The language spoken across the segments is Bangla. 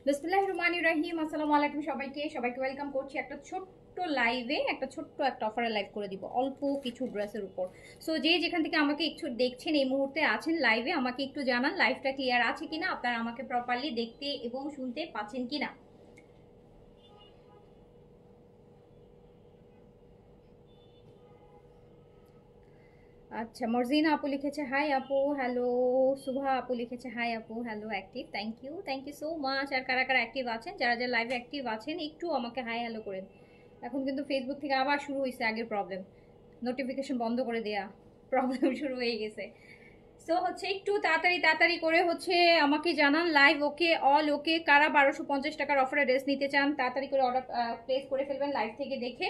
বিসমিল্লাহির রহমানির রহিম। আসসালামু আলাইকুম সবাইকে ওয়েলকাম করছি একটা ছোট্ট লাইভে, একটা অফারে লাইভ করে দিব অল্প কিছু ড্রেসের উপর। সো যে যেখান থেকে আমাকে একটু দেখছেন, এই মুহূর্তে আছেন লাইভে, আমাকে একটু জানান লাইভটা ক্লিয়ার আছে কিনা, আপনারা আমাকে প্রপারলি দেখতে এবং শুনতে পাচ্ছেন কিনা। আচ্ছা, মর্জিনা আপু লিখেছে হাই আপু, হ্যালো। সুভা আপু লিখেছে হাই আপু, hello active, thank you so much. আর কারা কারা অ্যাক্টিভ আছেন, যারা যারা লাইভে অ্যাক্টিভ আছেন একটু আমাকে হাই হ্যালো করেন। এখন কিন্তু ফেসবুক থেকে আবার শুরু হয়েছে আগের প্রবলেম, নোটিফিকেশন বন্ধ করে দেয়া প্রবলেম শুরু হয়ে গেছে। সো হচ্ছে একটু তাড়াতাড়ি তাড়াতাড়ি করে হচ্ছে আমাকে জানান লাইভ ওকে, অল ওকে। কারা 1250 টাকার অফারে ড্রেস নিতে চান তাড়াতাড়ি করে অর্ডার প্লেস করে ফেলবেন লাইভ থেকে দেখে।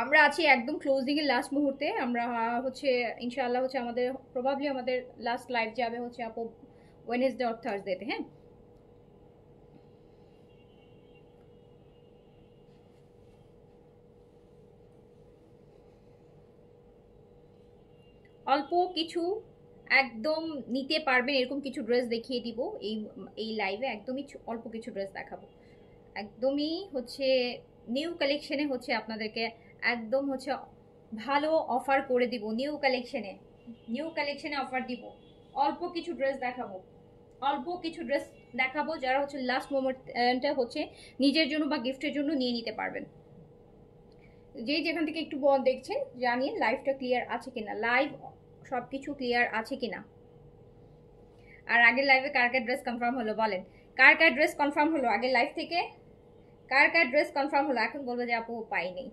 আমরা আছি একদম ক্লোজিং এর লাস্ট মুহূর্তে। আমরা হচ্ছে ইনশাআল্লাহ হচ্ছে আমাদের প্রবাবলি আমাদের লাস্ট লাইভ যাবে হচ্ছে আপু ওয়েডনেসডে অর থার্সডেতে। হ্যাঁ, অল্প কিছু একদম নিতে পারবেন এরকম কিছু ড্রেস দেখিয়ে দিব এই এই লাইভে। একদমই অল্প কিছু ড্রেস দেখাবো, একদমই হচ্ছে নিউ কালেকশনে হচ্ছে আপনাদেরকে একদম হচ্ছে ভালো অফার করে দিব। নিউ কালেকশনে অফার দিব, অল্প কিছু ড্রেস দেখাবো, অল্প কিছু ড্রেস দেখাবো যারা হচ্ছে লাস্ট মোমেন্টে হচ্ছে নিজের জন্য বা গিফটের জন্য নিয়ে নিতে পারবেন। যে যেখান থেকে একটু দেখছেন জানিয়ে লাইভটা ক্লিয়ার আছে কিনা, লাইভ সবকিছু ক্লিয়ার আছে কিনা। আর আগের লাইভে কার কার ড্রেস কনফার্ম হলো বলেন, কার কার ড্রেস কনফার্ম হলো আগের লাইভ থেকে, কার কার ড্রেস কনফার্ম হলো। এখন বলবো যে আপু পাইনি।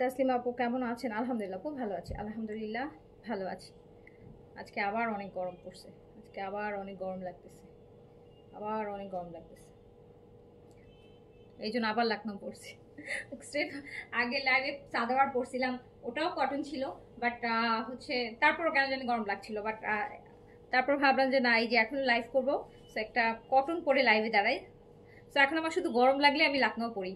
তাসলিমা আপু কেমন আছেন? আলহামদুলিল্লাহ আপু ভালো আছি, আলহামদুলিল্লাহ ভালো আছি। আজকে আবার অনেক গরম পড়ছে, আজকে আবার অনেক গরম লাগতেছে, আবার অনেক গরম লাগতেছে, এই জন্য আবার লাকনো পড়ছি। আগে লাইভে সাদাবার পড়ছিলাম, ওটাও কটন ছিল, বাট হচ্ছে তারপরও কেন জানি গরম লাগছিল। বাট তারপর ভাবলাম যে না, এই যে এখন লাইভ করবো, সো একটা কটন পরে লাইভে দাঁড়াই। সো এখন আমার শুধু গরম লাগলে আমি লাকনাও পরি,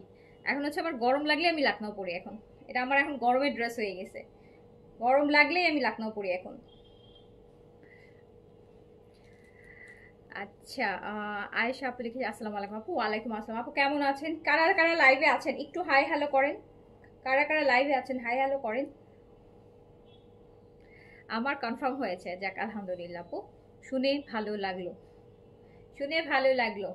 এখন হচ্ছে আমার গরম লাগলে আমি লাকনাও পরি এখন। এটা আমার এখন গরমের ড্রেস হয়ে গেছে, গরম লাগলেই আমি লাকনাও পরি এখন। আচ্ছা, আয়েশা আপু লিখেছি আসসালামু আলাইকুম আপু। ওয়ালাইকুম আসসালাম আপু, কেমন আছেন? কারা কারা লাইভে আছেন একটু হাই হ্যালো করেন, কারা কারা লাইভে আছেন হাই হ্যালো করেন। আমার কনফার্ম হয়েছে, যাক আলহামদুলিল্লাহ আপু, শুনে ভালো লাগলো, শুনে ভালো লাগলো।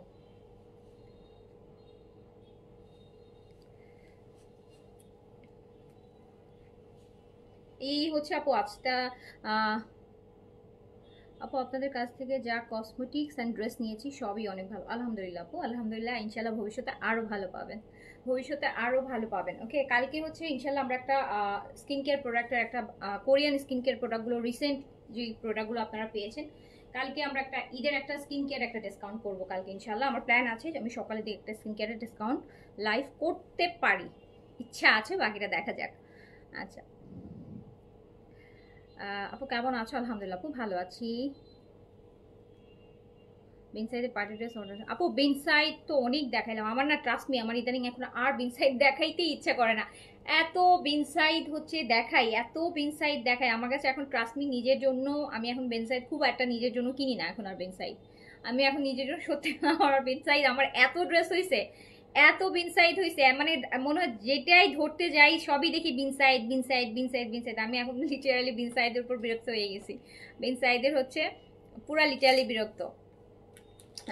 এই হচ্ছে আপু আজটা আপু আপনাদের কাছ থেকে যা কসমেটিক্স অ্যান্ড ড্রেস নিয়েছি সবই অনেক ভালো, আলহামদুলিল্লাহ আপু, আলহামদুলিল্লাহ। ইনশাল্লাহ ভবিষ্যতে আরও ভালো পাবেন, ভবিষ্যতে আরও ভালো পাবেন। ওকে, কালকে হচ্ছে ইনশাল্লাহ আমরা একটা স্কিন কেয়ার প্রোডাক্টের একটা কোরিয়ান স্কিন কেয়ার প্রোডাক্টগুলো রিসেন্ট যে প্রোডাক্টগুলো আপনারা পেয়েছেন, কালকে আমরা একটা ঈদের একটা স্কিন কেয়ার একটা ডিসকাউন্ট করবো কালকে ইনশাল্লাহ। আমার প্ল্যান আছে যে আমি সকালে দিয়ে একটা স্কিন কেয়ারের ডিসকাউন্ট লাইভ করতে পারি, ইচ্ছা আছে, বাকিটা দেখা যাক। আচ্ছা, আপু কেমন আছো? আলহামদুলিল্লাহ আপু ভালো আছি। বিনসাইডে পার্টি ড্রেস অর্ডার আপু, বিনসাইড তো অনেক দেখাইলাম, আমার না ট্রাস্ট মি আমার ইদানিং এখন আর বিনসাইড দেখাইতে ইচ্ছা করে না। এত বিনসাইড হচ্ছে দেখাই, এত বিনসাইড দেখাই, আমার কাছে এখন ট্রাস্ট মি নিজের জন্য আমি এখন বিনসাইড খুব একটা নিজের জন্য কিনি না এখন আর বিনসাইড। আমি এখন নিজের জন্য সত্যি আমার বিনসাইড, আমার এত ড্রেস হয়েছে, এত বিনসাইড হয়েছে, মানে মনে হয় যেটাই ধরতে যাই সবই দেখি বিনসাইড বিনসাইড বিনসাইড বিনসাইড। আমি এখন লিটারালি বিনসাইডের উপর বিরক্ত হয়ে গেছি, বিনসাইডের হচ্ছে পুরা লিটারালি বিরক্ত।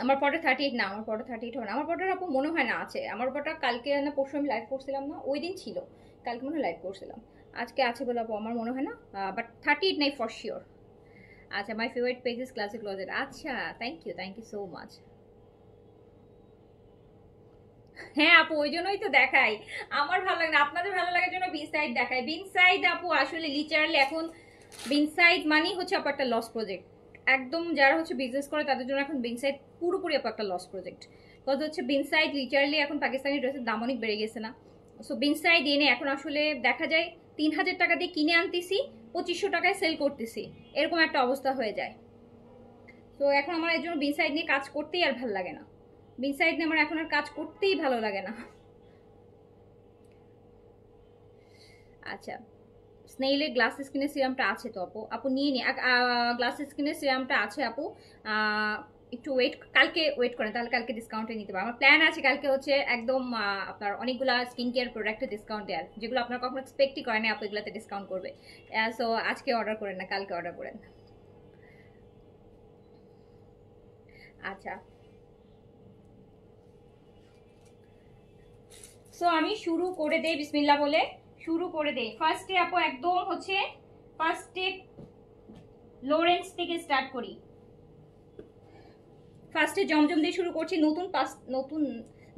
আমার পরে 38 না, আমার পরে 38 হবে না, আমার পরটা আপু মনে হয় না আছে, আমার পরটা কালকে না পরশু আমি লাইভ করছিলাম না, ওই দিন ছিল, কালকে মনে হয় লাইভ করছিলাম, আজকে আছে বলে আপু আমার মনে হয় না, বাট 38 নাই ফর শিওর। আচ্ছা, my favourite page is classic closet. আচ্ছা, থ্যাংক ইউ সো মাচ। হ্যাঁ আপু, ওই জন্যই তো দেখাই, আমার ভালো লাগে না, আপনাদের ভালো লাগার জন্য বিন সাইড দেখাই। বিন সাইড আপু আসলে লিটারালি এখন বিন সাইড মানেই হচ্ছে আপু একটা লস প্রজেক্ট, একদম যারা হচ্ছে বিজনেস করে তাদের জন্য এখন বিন সাইড পুরোপুরি আপু একটা লস প্রজেক্ট। কজ হচ্ছে বিন সাইড লিটারালি এখন পাকিস্তানি ড্রেসের দাম অনেক বেড়ে গেছে না, সো বিন সাইড এনে এখন আসলে দেখা যায় 3000 টাকা দিয়ে কিনে আনতেছি, 2500 টাকায় সেল করতেছি, এরকম একটা অবস্থা হয়ে যায়। তো এখন আমার এর জন্য বিন সাইড নিয়ে কাজ করতেই আর ভালো লাগে না, বিন সাইড নিয়ে আমার এখন আর কাজ করতেই ভালো লাগে না। আচ্ছা, স্নেইলের গ্লাস স্কিনের সিরামটা আছে তো আপু, আপু নিয়ে নি। গ্লাস স্কিনের সিরামটা আছে আপু, একটু কালকে ওয়েট করেন, তাহলে কালকে ডিসকাউন্টে নিতে পারবো। আমার প্ল্যান আছে কালকে হচ্ছে একদম আপনার অনেকগুলো স্কিন কেয়ার প্রোডাক্টে ডিসকাউন্ট দেওয়ার, যেগুলো আপনার কখনো এক্সপেক্টই করেন আপু এগুলোতে ডিসকাউন্ট করবে। সো আজকে অর্ডার করেন না, কালকে অর্ডার করেন। আচ্ছা, সো আমি শুরু করে দেই বিসমিল্লাহ বলে, শুরু করে দেই। ফার্স্টে আপু একদম হচ্ছে ফার্স্টে লরেন্স থেকে স্টার্ট করি। ফার্স্টে জমজম দিয়ে শুরু করছি। নতুন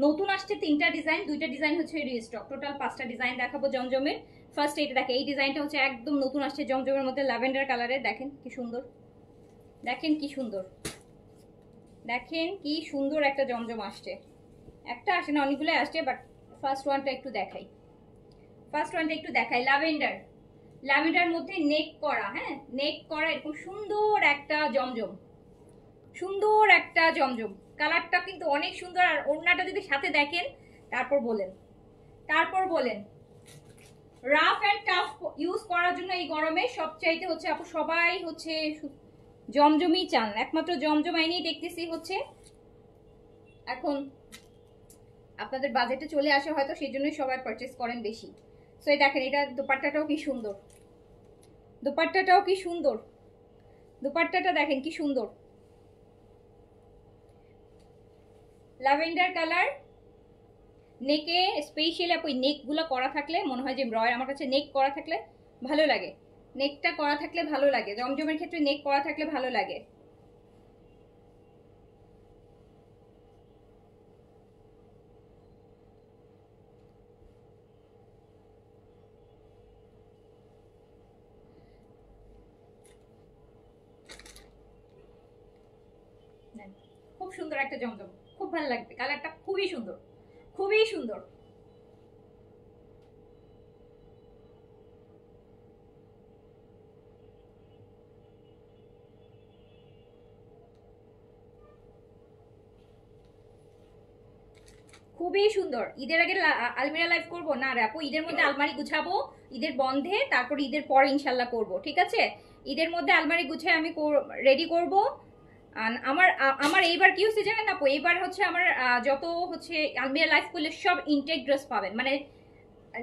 নতুন আসছে 3টা ডিজাইন, 2টা ডিজাইন হচ্ছে রিস্টক, টোটাল 5টা ডিজাইন দেখাবো জমজমের। ফার্স্ট এটা দেখে, এই ডিজাইনটা হচ্ছে একদম নতুন আসছে জমজমের মধ্যে ল্যাভেন্ডার কালারে। দেখেন কি সুন্দর, দেখেন কি সুন্দর, দেখেন কি সুন্দর একটা জমজম আসছে। একটা আসে না, অনেকগুলো আসছে, বাট ফার্স্ট ওয়ানটা একটু দেখাই, ফার্স্ট ওয়ানটা একটু দেখাই। ল্যাভেন্ডার, ল্যাভেন্ডার মধ্যে নেক করা, হ্যাঁ নেক করা এরকম সুন্দর একটা জমজম, সুন্দর একটা জমজম। কালারটা কিন্তু অনেক সুন্দর, আর ওড়নাটা যদি সাথে দেখেন তারপর বলেন, তারপর বলেন। রাফ অ্যান্ড টাফ ইউজ করার জন্য এই গরমে সবচাইতে হচ্ছে আপু সবাই হচ্ছে জমজমই চান, একমাত্র জমজম আইনি দেখতেছি হচ্ছে এখন আপনাদের বাজেটে চলে আসে হয়তো, সেই জন্যই সবাই পারচেস করেন বেশি। সো এই দেখেন, এটা দোপাট্টাটাও কি সুন্দর, দোপাট্টাটাও কি সুন্দর, দোপাট্টাটা দেখেন কি সুন্দর, ল্যাভেন্ডার কালার। নেকে স্পেশালি আপু নেকগুলো করা থাকলে মনে হয় যে রয়, আমার কাছে নেক করা থাকলে ভালো লাগে, নেকটা করা থাকলে ভালো লাগে, জমজমের ক্ষেত্রে নেক করা থাকলে ভালো লাগে। খুব সুন্দর একটা জমজম, খুব ভালো লাগবে, কালারটা খুবই সুন্দর, খুবই সুন্দর। খুবই সুন্দর। ঈদের আগে আলমিরা লাইভ করবো না রে আপু, ঈদের মধ্যে আলমারি গুছাবো, ঈদের বন্ধে, তারপর ঈদের পরে ইনশাল্লাহ করব, ঠিক আছে? ঈদের মধ্যে আলমারি গুছাই আমি রেডি করব। আমার আমার এইবার কি হচ্ছে জানেন আপু, এইবার হচ্ছে আমার যত হচ্ছে আলমিরা লাইভ করলে সব ইনটেক ড্রেস পাবেন, মানে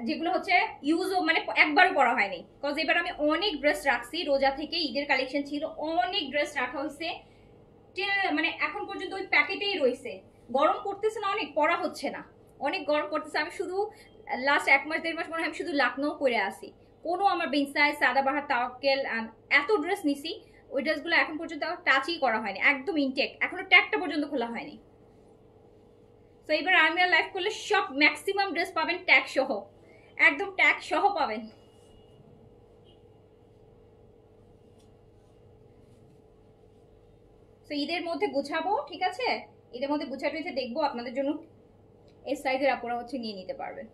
যেগুলো হচ্ছে ইউজও মানে একবারও পরা হয়নি, বিকজ এবার আমি অনেক ড্রেস রাখছি, রোজা থেকে ঈদের কালেকশন ছিল, অনেক ড্রেস রাখা হয়েছে, মানে এখন পর্যন্ত ওই প্যাকেটেই রয়েছে। গরম পড়তেছে না, অনেক পরা হচ্ছে না, অনেক গরম পড়তেছে। আমি শুধু লাস্ট 1 মাস 1.5 মাস মনে হয় আমি শুধু লাকনো পরে আসি, কোনো আমার বিনসাই সাদাবাহার তাওয়াক্কেল এত ড্রেস নিছি, ওই ড্রেসগুলো এখন পর্যন্ত টাচই করা হয়নি, একদম ইনটেক, এখনো ট্যাগটা পর্যন্ত খোলা হয়নি। তো এবার আলমিরা লাইভ করলে সব ম্যাক্সিমাম ড্রেস পাবেন ট্যাগ সহ, একদম ট্যাগ সহ পাবেন। তো ঈদের মধ্যে গুছাবো, ঠিক আছে? ঈদের মধ্যে গুছাতে দেখবো আপনাদের জন্য এই সাইজের আপনারা হচ্ছে নিয়ে নিতে পারবেন।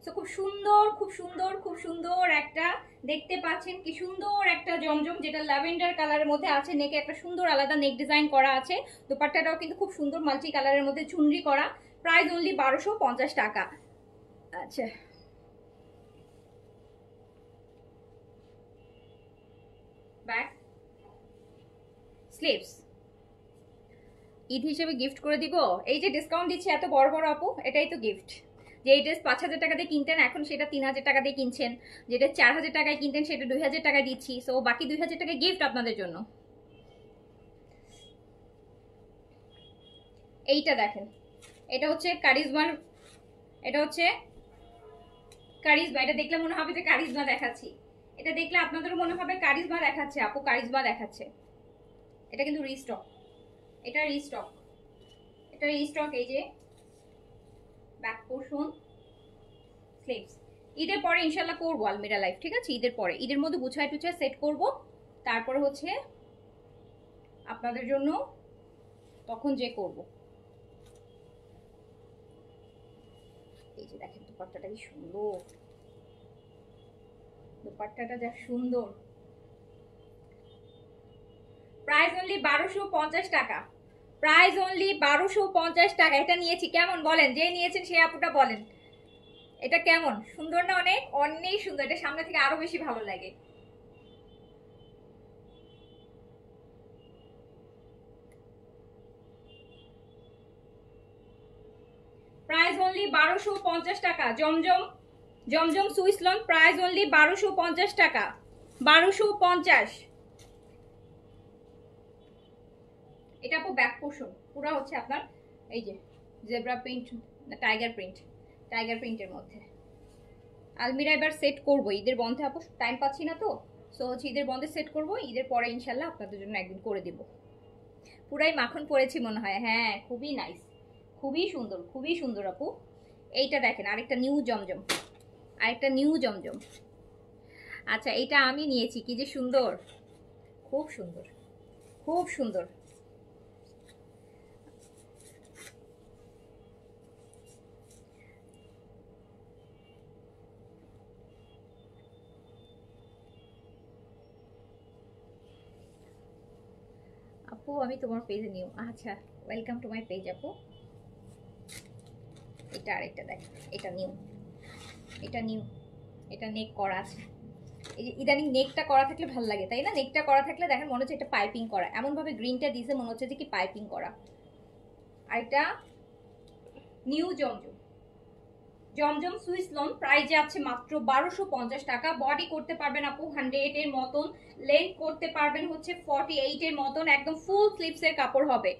তো খুব সুন্দর, খুব সুন্দর, খুব সুন্দর একটা, দেখতে পাচ্ছেন কি সুন্দর একটা জমজম, যেটা ল্যাভেন্ডার কালারের মধ্যে আছে। নেকে একটা সুন্দর আলাদা নেক ডিজাইন করা আছে, দোপাট্টাটাও কিন্তু খুব সুন্দর মাল্টি কালারের মধ্যে চুনরি করা। প্রাইস অনলি 1250 টাকা। আচ্ছা, ব্যাক স্লিভস ঈদ হিসেবে গিফট করে দিব। এই যে ডিসকাউন্ট দিচ্ছে এত বড় বড় আপু, এটাই তো গিফট। যে এই ড্রেস 5000 টাকা দিয়ে কিনতেন, এখন সেটা 3000 টাকা দিয়ে কিনছেন, যেটা 4000 টাকায় কিনতেন সেটা 2000 টাকায় দিচ্ছি। সো বাকি 2000 টাকা গিফট আপনাদের জন্য। এইটা দেখেন, এটা হচ্ছে কারিজমার, এটা হচ্ছে কারিজমা। এটা দেখলে মনে হবে যে কারিজমা দেখাচ্ছি, এটা দেখলে আপনাদেরও মনে হবে কারিজমা দেখাচ্ছে আপু, কারিজমা দেখাচ্ছে। এটা কিন্তু রিস্টক, এটা রিস্টক, এটা রিস্টক। এই যে ব্যাক পোর্শন, স্লিভস। ঈদের পরে ইনশাল্লাহ করবো আলমিরা লাইভ, ঠিক আছে? ঈদের পরে, ঈদের মধ্যে গুছায় টুছায় সেট করব, তারপরে হচ্ছে আপনাদের জন্য তখন যে করব। এই যে দেখেন দোপাট্টাটা কি সুন্দর, দোপাট্টাটা যা সুন্দর। প্রাইস অনলি 1250 টাকা, প্রাইস অনলি 1250 টাকা। এটা নিয়েছি, কেমন বলেন? যে নিয়েছেন সে আপুটা বলেন, এটা কেমন সুন্দর না? অনেক অনেক সুন্দর, এটা সামনে থেকে আরো বেশি ভালো লাগে। প্রাইস অনলি 1250 টাকা। জমজম জমজম সুইস লন প্রাইস অনলি 1250 টাকা, 1250। এটা আপু ব্যাক পোর্শন পুরো হচ্ছে আপনার এই যে zebra print, tiger print, tiger প্রিন্টের মধ্যে। আলমিরা এবার সেট করবো ঈদের বন্ধে আপু, টাইম পাচ্ছি না তো, সো হচ্ছে ঈদের বন্ধে সেট করবো, ঈদের পরে ইনশাল্লাহ আপনাদের জন্য একদিন করে দিব। পুরাই মাখন পরেছি মনে হয়। হ্যাঁ খুবই নাইস, খুবই সুন্দর, খুবই সুন্দর আপু। এইটা দেখেন আরেকটা নিউ জমজম, আরেকটা নিউ জমজম। আচ্ছা এটা আমি নিয়েছি, কি যে সুন্দর, খুব সুন্দর, খুব সুন্দর। আপু আমি তোমার পেজে নিউ, আচ্ছা ওয়েলকাম টু মাই পেজ আপু। এটা আরেকটা দেখ, এটা নিউ, এটা নিউ, এটা নেক করা আছে। এই যে ইদানিং নেকটা করা থাকলে ভালো লাগে তাই না? নেকটা করা থাকলে দেখেন মনে হচ্ছে এটা পাইপিং করা, এমন ভাবে গ্রিনটা দিয়েছে মনে হচ্ছে যে কি পাইপিং করা। আর এটা নিউ জমজম, জমজম সুইস লন প্রাইস আছে মাত্র 1250 টাকা। বডি করতে পারবেন আপু 100 এর মতন, লেন্থ করতে পারবেন হচ্ছে 48 এর মতন, একদম ফুল স্লিভস এর কাপড় হবে।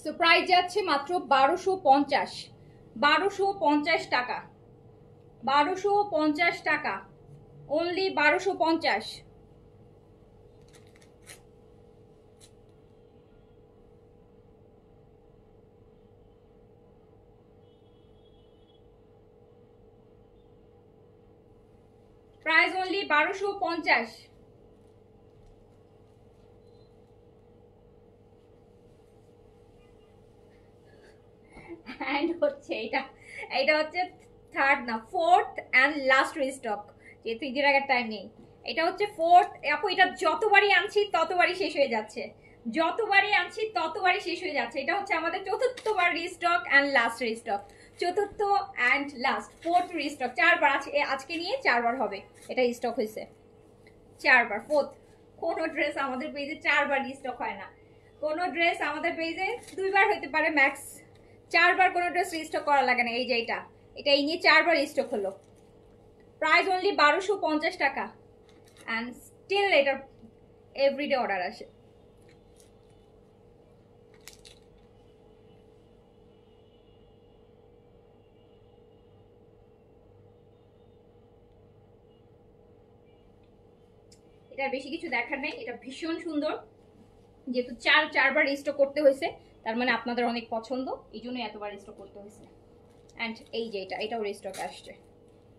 সো প্রাইস যাচ্ছে মাত্র 1250, 1250 টাকা, 1250 টাকা, অনলি 1250। Price only 1250। অ্যান্ড হচ্ছে এটা, এটা হচ্ছে থার্ড না ফোর্থ অ্যান্ড লাস্ট রিস্টক, যেহেতু ঈদের আগের টাইম নেই। এটা হচ্ছে ফোর্থ আপু, এটা যতবারই আনছি ততবারই শেষ হয়ে যাচ্ছে, যতবারই আনছি ততবারই শেষ হয়ে যাচ্ছে। এটা হচ্ছে আমাদের চতুর্থবার রিস্টক অ্যান্ড লাস্ট রিস্টক, চতুর্থ অ্যান্ড লাস্ট, ফোর্থ রিস্টক, চারবার আজকে নিয়ে চারবার হবে এটা স্টক হয়েছে, চারবার, ফোর্থ। কোনো ড্রেস আমাদের পেজে চারবার রিস্টক হয় না, কোনো ড্রেস আমাদের পেজে দুইবার হইতে পারে ম্যাক্স, চারবার কোনো ড্রেস রিস্টক করা লাগে না। এই যে এটা, এটা এই নিয়ে চারবার স্টক হলো। প্রাইস অনলি 1250 টাকা, অ্যান্ড স্টিল এটার এভরিডে অর্ডার আসে। এটার বেশি কিছু দেখার নেই, এটা ভীষণ সুন্দর, যেহেতু চারবার স্টক করতে হয়েছে তার মানে আপনাদের অনেক পছন্দ, এই জন্য এতবার স্টক করতে হয়েছে। অ্যান্ড এই যে এটাও রিস্টক আসছে,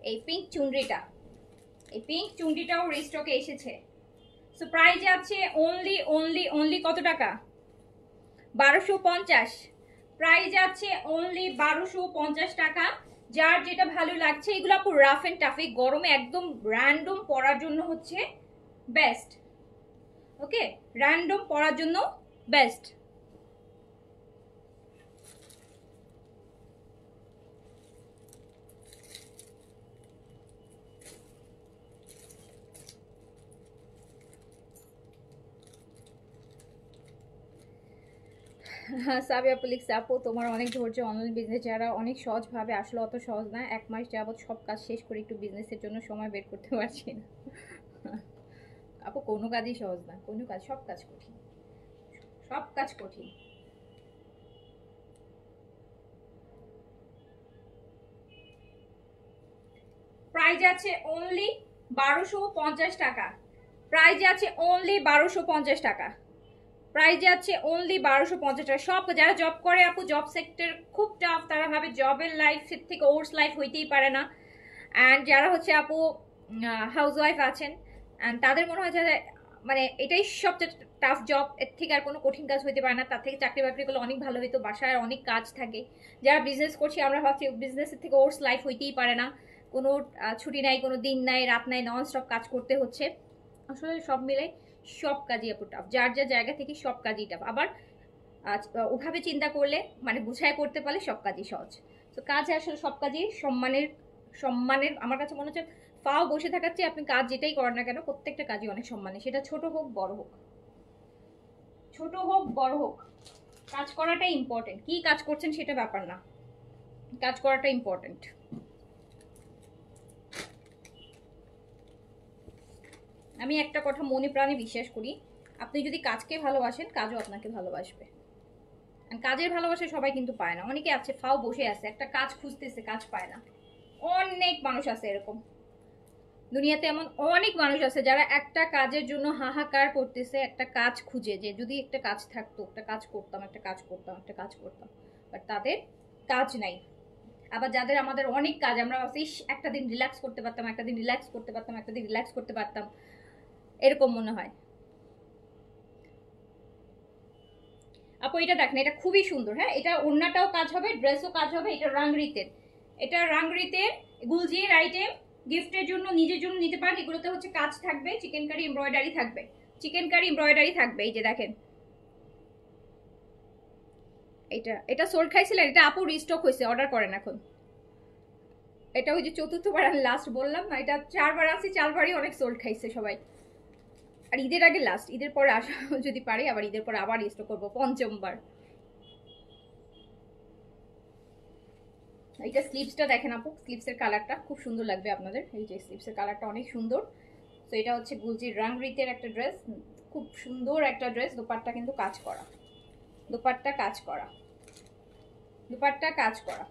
এই পিঙ্ক চুনরিটা, এই পিঙ্ক চুনরিটাও রিস্টকে এসেছে। সো প্রাইস আছে অনলি অনলি অনলি কত টাকা? 1250। প্রাইস আছে অনলি 1250 টাকা। যার যেটা ভালো লাগছে, এগুলো আপু রাফ এন্ড টাফে গরমে একদম র্যান্ডম পরার জন্য হচ্ছে বেস্ট, ওকে, র্যান্ডম পরার জন্য বেস্ট। সাবিয়া পুলিশ আপু তোমার অনেক ধৈর্য, অনলাইন বিজনেস যারা অনেক সহজভাবে, আসলে অত সহজ না, 1 মাস যাবত সব কাজ শেষ করে একটু বিজনেসের জন্য সময় বের করতে পারছি না। আপু কোনো কাজই সহজ না, কোনো কাজ, সব কাজ কঠিন, সব কাজ কঠিন। প্রাইস আছে অনলি 1250 টাকা, প্রাইস আছে অনলি 1250 টাকা, প্রাইস আছে অনলি 1250 টাকা। সব যারা জব করে আপু, জব সেক্টর খুব টাফ, তারা ভাবে জবের লাইফ থেকে ওর্স লাইফ হইতেই পারে না। অ্যান্ড যারা হচ্ছে আপু হাউস ওয়াইফ আছেন, অ্যান্ড তাদের মনে হয় যে মানে এটাই সবচেয়ে টাফ জব, এর থেকে আর কোনো কঠিন কাজ হইতে পারে না, তার থেকে চাকরি বাকরি করলে অনেক ভালো হইতো, বাসায় অনেক কাজ থাকে। যারা বিজনেস করছি আমরা ভাবছি বিজনেসের থেকে ওর্স লাইফ হইতেই পারে না, কোনো ছুটি নাই, কোনো দিন নাই, রাত নাই, নন স্টপ কাজ করতে হচ্ছে। আসলে সব মিলে সব কাজই আপু টাফ, যার যার জায়গা থেকে সব কাজই টাফ। আবার ওভাবে চিন্তা করলে মানে গুছায় করতে পারলে সব কাজই সহজ। তো কাজে আসলে সব কাজেই সম্মানের সম্মানের আমার কাছে মনে হচ্ছে ফাও বসে থাকার চেয়ে আপনি কাজ যেটাই করেন না কেন প্রত্যেকটা কাজই অনেক সম্মানের, সেটা ছোট হোক বড় হোক, ছোট হোক বড় হোক, কাজ করাটাই ইম্পর্টেন্ট। কি কাজ করছেন সেটা ব্যাপার না, কাজ করাটা ইম্পর্টেন্ট। আমি একটা কথা মনে প্রাণে বিশ্বাস করি, আপনি যদি কাজকে ভালোবাসেন কাজও আপনাকে ভালোবাসবে। কাজের ভালোবাসা সবাই কিন্তু পায় না, অনেকে আছে ফাও বসে আছে একটা কাজ খুঁজতেছে কাজ পায় না, অনেক মানুষ আছে এরকম দুনিয়াতে, এমন অনেক মানুষ আছে যারা একটা কাজের জন্য হাহাকার করতেছে, একটা কাজ খুঁজে যে যদি একটা কাজ থাকতো, একটা কাজ করতাম, একটা কাজ করতাম, একটা কাজ করতাম, বাট তাদের কাজ নাই। আবার যাদের আমাদের অনেক কাজ, আমরা একটা দিন রিল্যাক্স করতে পারতাম, একটা দিন রিল্যাক্স করতে পারতাম, একটা দিন রিল্যাক্স করতে পারতাম, এরকম মনে হয়। আপু এটা দেখেন, এটা খুবই সুন্দর। হ্যাঁ, এটা ওড়নাটাও কাজ হবে, ড্রেসও কাজ হবে, এটা রাংরিতের, এটা রাংরিতের গুলজির আইটেম, গিফটের জন্য নিজের জন্য নিতে পারেন। এগুলোতে হচ্ছে কাজ থাকবে, চিকেন কারি এমব্রয়ডারি থাকবে, চিকেন কারি এমব্রয়ডারি থাকবে। এই যে দেখেন, এটা এটা সোল্ড খাইছিলেন, এটা আপু রিস্টক হয়েছে, অর্ডার করেন এখন। এটা ওই যে চতুর্থবার আমি লাস্ট বললাম না, এটা 4বার আছে, 4বারই অনেক সোল্ড খাইছে সবাই। আর ঈদের আগে লাস্ট, ঈদের পরে আসা যদি পারি আবার ঈদের পরে আবার রিস্টক করবো 5বার। এইটা স্লিভসটা দেখেন আপু, স্লিভসের কালারটা খুব সুন্দর লাগবে আপনাদের, এই যে স্লিভসের কালারটা অনেক সুন্দর। তো এটা হচ্ছে গুলজির রাংরিতের একটা ড্রেস, খুব সুন্দর একটা ড্রেস। দোপাট্টা কিন্তু কাজ করা, দোপাট্টা কাজ করা, দোপাট্টা কাজ করা।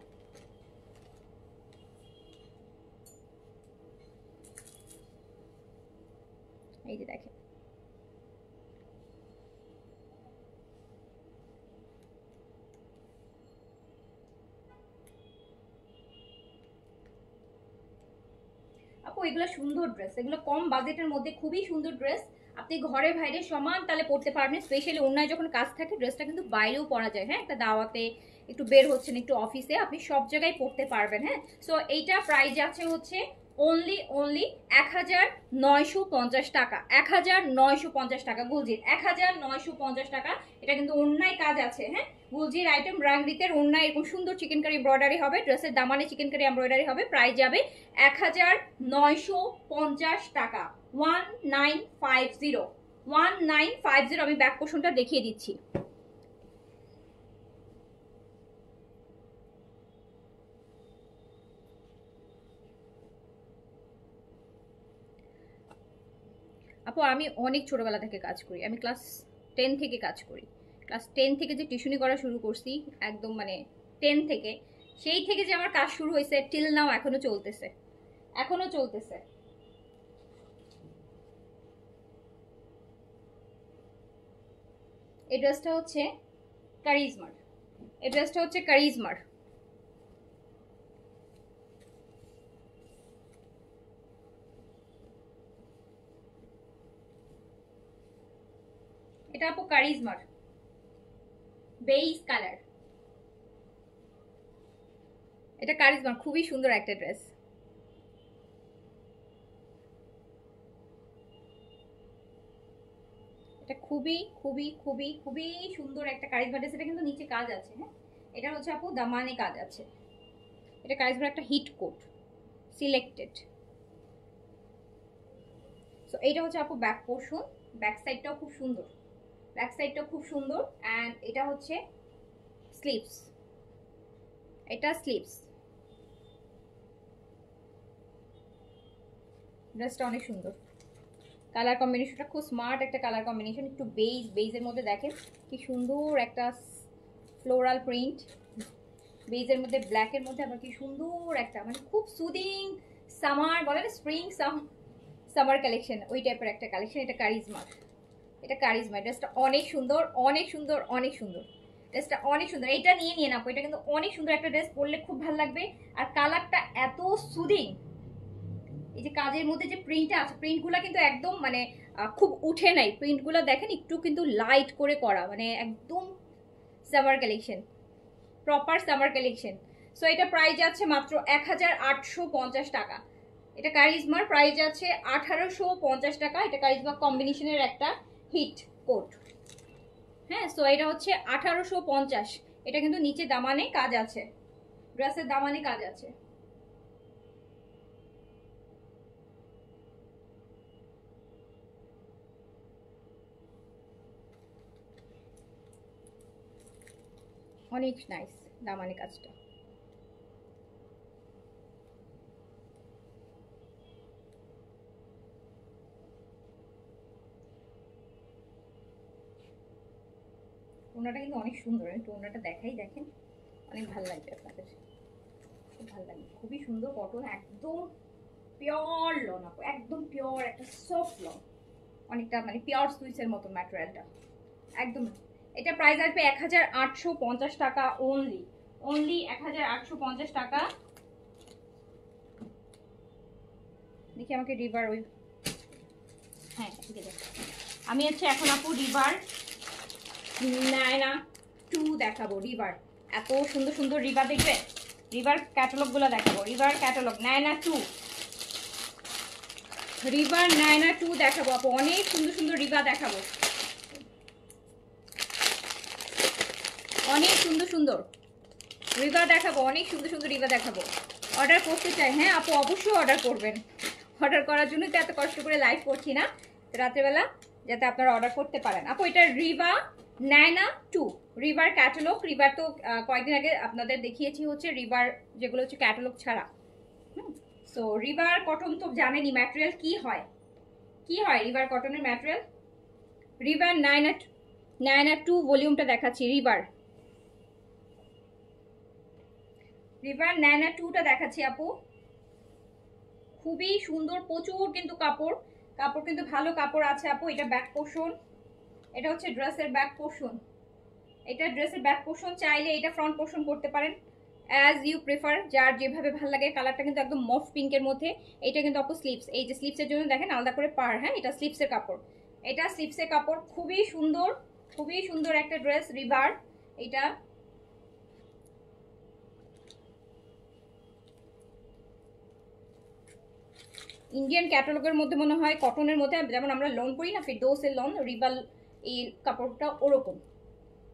এই যে দেখেন, আপু এগুলো সুন্দর ড্রেস, এগুলো কম বাজেটের মধ্যে খুবই সুন্দর ড্রেস। আপনি ঘরে বাইরে সমান তালে পড়তে পারবেন, স্পেশালি অন্যায় যখন কাজ থাকে ড্রেসটা কিন্তু বাইরেও পরা যায়। হ্যাঁ, একটা দাওয়াতে একটু বের হচ্ছেন, একটু অফিসে, আপনি সব জায়গায় পড়তে পারবেন। হ্যাঁ, সো এইটা প্রাইস আছে হচ্ছে অনলি 1950 টাকা, 1950 টাকা গুলজির, 1950 টাকা। এটা কিন্তু অন্যায় কাজ আছে। হ্যাঁ, গুলজির আইটেম রাংরিতের অন্যায় এরকম সুন্দর চিকেন কারি এমব্রয়ডারি হবে, ড্রেসের দামানে চিকেন কারি এমব্রয়ডারি হবে, প্রাইস যাবে 1950 টাকা, 1950, 1950। আমি ব্যাক পোর্শনটা দেখিয়ে দিচ্ছি। আপু আমি অনেক ছোটবেলা থেকে কাজ করি, আমি ক্লাস 10 থেকে কাজ করি। ক্লাস 10 থেকে যে টিউশনি করা শুরু করছি, একদম মানে 10 থেকে, সেই থেকে যে আমার কাজ শুরু হয়েছে টিল নাও এখনো চলতেছে, এখনো চলতেছে। এই ড্রেসটা হচ্ছে কারিজমার, এই ড্রেসটা হচ্ছে কারিজমার। এটা আপু কারিজমার বেইজ কালার, এটা কারিজমার খুবই সুন্দর একটা ড্রেস। এটা খুবই খুবই খুবই খুবই সুন্দর একটা কারিজমা ড্রেস। এটা কিন্তু নিচে কাজ আছে। হ্যাঁ, এটা হচ্ছে আপু দামানে কাজ আছে, এটা কারিজমার একটা হিট কোট সিলেক্টেড। সো এইটা হচ্ছে আপু ব্যাক পোর্শন, ব্যাক সাইডটাও খুব সুন্দর, ব্যাক সাইডটাও খুব সুন্দর। অ্যান্ড এটা হচ্ছে স্লিভস, এটা স্লিভস। ড্রেসটা অনেক সুন্দর, কালার কম্বিনেশনটা খুব স্মার্ট একটা কালার কম্বিনেশন, একটু বেজ, বেজের মধ্যে দেখেন কি সুন্দর একটা ফ্লোরাল প্রিন্ট, বেজের মধ্যে ব্ল্যাকের মধ্যে আবার কি সুন্দর একটা মানে খুব সুদিং সামার বলে না, স্প্রিং সামার কালেকশন, ওই টাইপের একটা কালেকশন। এটা কারিজমা, এটা কারিজমা। ড্রেসটা অনেক সুন্দর, অনেক সুন্দর, অনেক সুন্দর, ড্রেসটা অনেক সুন্দর। এইটা নিয়ে নিয়ে নাও, এটা কিন্তু অনেক সুন্দর একটা ড্রেস, পরলে খুব ভালো লাগবে। আর কালারটা এত সুদিং, এই যে কাজের মধ্যে যে প্রিন্টটা আছে, প্রিন্টগুলো কিন্তু একদম মানে খুব উঠে নাই, প্রিন্টগুলো দেখেন একটু কিন্তু লাইট করে করা, মানে একদম summer collection, proper summer collection. So এটা প্রাইস আছে মাত্র 1850 টাকা। এটা কারিজমার প্রাইস আছে 1850 টাকা। এটা কারিজমা কম্বিনেশনের একটা হিট কোট। হ্যাঁ, সো এটা হচ্ছে 1850। এটা কিন্তু নিচে দামানে কাজ আছে, ড্রেসের দামানে কাজ আছে। অনেক নাইস দামানে কাজটা। ওনাটা কিন্তু অনেক সুন্দর, একটু ওনাটা দেখাই, দেখেন অনেক ভালো লাগবে আপনাদের, খুব ভালো লাগবে, খুবই সুন্দর কটন, একদম পিওর লন আপু, একদম পিওর একটা সফট লন, অনেকটা মানে পিওর সুইসের মতো ম্যাটেরিয়ালটা একদম। এটা প্রাইস আসবে 1850 টাকা অনলি, অনলি 1850 টাকা। দেখি আমাকে রিভার ওই, হ্যাঁ ঠিক আছে, আমি হচ্ছে এখন আপু রিভার নায়না 2 দেখাবো। রিভার এত সুন্দর সুন্দর রিভার দেখবে, রিভার ক্যাটালগুলো দেখাবো, river catalogue Naina 2, river Naina 2 দেখাবো আপু, অনেক সুন্দর সুন্দর রিভার দেখাবো, অনেক সুন্দর সুন্দর রিভার দেখাবো, অনেক সুন্দর সুন্দর রিভার দেখাবো। অর্ডার করতে চাই, হ্যাঁ আপু অবশ্যই অর্ডার করবেন, অর্ডার করার জন্যই তো এত কষ্ট করে লাইভ করছি না রাত্রেবেলা, যাতে আপনারা অর্ডার করতে পারেন। আপু এটা Riva Naina 2 river catalogue, river তো কয়েকদিন আগে আপনাদের দেখিয়েছি হচ্ছে রিভার যেগুলো হচ্ছে ক্যাটালগ ছাড়া। সো রিভার কটন তো জানেনই ম্যাটেরিয়াল কি হয়, কি হয় রিভার কটনের ম্যাটেরিয়াল। রিভার নায়না 2 ভলিউমটা দেখাচ্ছি, রিভার রিভার নায়না 2টা দেখাচ্ছি আপু, খুবই সুন্দর, প্রচুর কিন্তু কাপড়, কাপড় কিন্তু ভালো কাপড় আছে আপু। এটা ব্যাক পোর্শন, এটা হচ্ছে ড্রেসের ব্যাক পোর্শন, এটা ড্রেসের ব্যাক পোর্শন, চাইলে এটা ফ্রন্ট পোর্শন করতে পারেন অ্যাজ ইউ প্রেফার, যার যেভাবে ভালো লাগে। কালারটা কিন্তু একদম মফ পিঙ্কের মধ্যে। এটা কিন্তু আপু স্লিপস, এই যে স্লিপসের জন্য দেখেন আলাদা করে পার, হ্যাঁ এটা স্লিপসের কাপড়, এটা স্লিপসের কাপড়, খুবই সুন্দর, খুবই সুন্দর একটা ড্রেস রিভার। এটা ইন্ডিয়ান ক্যাটালগের মধ্যে মনে হয় কটনের মধ্যে, যেমন আমরা লোন করি না ফিরদৌসের লোন, রিভাল এই কাপড়টা ওরকম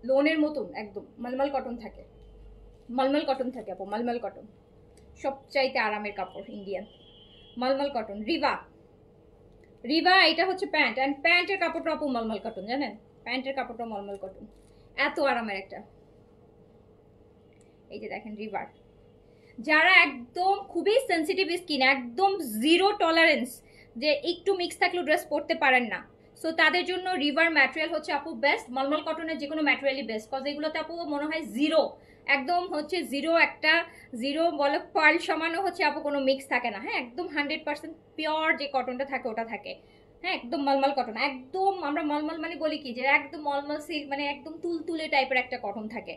লোনের মতন একদম মলমল কটন থাকে, মলমল কটন থাকে আপু, মলমল কটন সবচাইতে আরামের কাপড় ইন্ডিয়ান, মলমল কটন রিভা। রিভা এটা হচ্ছে প্যান্ট, অ্যান্ড প্যান্টের কাপড়টা আপু মলমল কটন, জানেন প্যান্টের কাপড়টা মলমল কটন, এত আরামের একটা। এই যে দেখেন রিভার, যারা একদম খুবই সেন্সিটিভ স্কিন, একদম জিরো টলারেন্স, যে একটু মিক্স থাকলেও ড্রেস পরতে পারেন না, সো তাদের জন্য রিভার ম্যাটেরিয়াল হচ্ছে আপু বেস্ট। মলমল কটনের যে কোনো ম্যাটেরিয়ালই বেস্ট, কজ এগুলোতে আপু মনে হয় জিরো, একদম হচ্ছে জিরো, একটা জিরো বলে পার্ল সমানও হচ্ছে আপু কোনো মিক্স থাকে না, হ্যাঁ একদম 100% পিওর যে কটনটা থাকে ওটা থাকে, হ্যাঁ একদম মলমল কটন, একদম আমরা মলমল মানে বলি কি যে একদম মলমল সিল্ক, মানে একদম তুলতুলে টাইপের একটা কটন থাকে।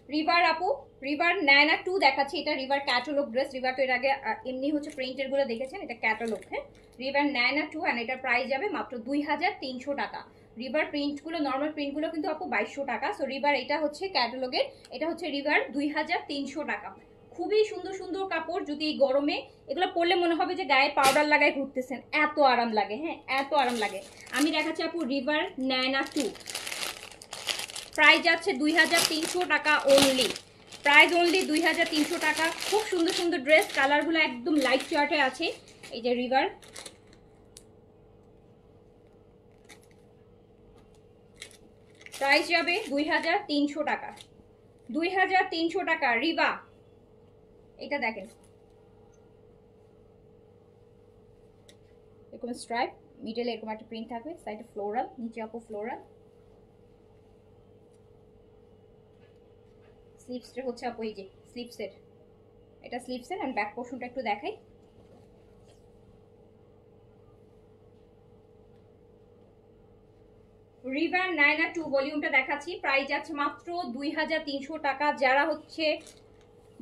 রিভার আপু, রিভার নায়না 2 দেখাচ্ছি, এটা রিভার ক্যাটালগ ড্রেস। রিভার তো এর আগে এমনি হচ্ছে প্রিন্টের গুলো দেখেছেন, এটা ক্যাটালগ, হ্যাঁ রিভার নায়না 2, অ্যান্ড এটার প্রাইস যাবে মাত্র 2300 টাকা। রিভার প্রিন্টগুলো নর্মাল প্রিন্টগুলো কিন্তু আপু 2200 টাকা, সো রিভার এটা হচ্ছে ক্যাটালগের, এটা হচ্ছে রিভার 2300 টাকা। খুবই সুন্দর সুন্দর কাপড়, যদি এই গরমে এগুলো পরলে মনে হবে যে গায়ে পাউডার লাগায় ঘুরতেছেন, এত আরাম লাগে, হ্যাঁ এত আরাম লাগে। আমি দেখাচ্ছি আপু রিভার নায়না 2, প্রাইস যাচ্ছে 2300 টাকা অনলি, প্রাইস অনলি 2300 টাকা। খুব সুন্দর সুন্দর ড্রেস, কালারগুলো একদম লাইট চার্টে আছে। এই যে রিভার, প্রাইস যাবে 2300 টাকা, 2300 টাকা রিভা। এটা দেখেন এরকম স্ট্রাইপ, মিডলে এরকম একটা প্রিন্ট থাকবে, সাইডে ফ্লোরাল, নিচে আপু ফ্লোরাল, স্লিপসটা হচ্ছে আপু এই যে স্লিপসের, এটা স্লিপসের, এন্ড ব্যাক পোর্শনটা একটু দেখাই। রিভার নায়না 2 ভলিউমটা দেখাচ্ছি, প্রাইস যাচ্ছে মাত্র 2300 টাকা। যারা হচ্ছে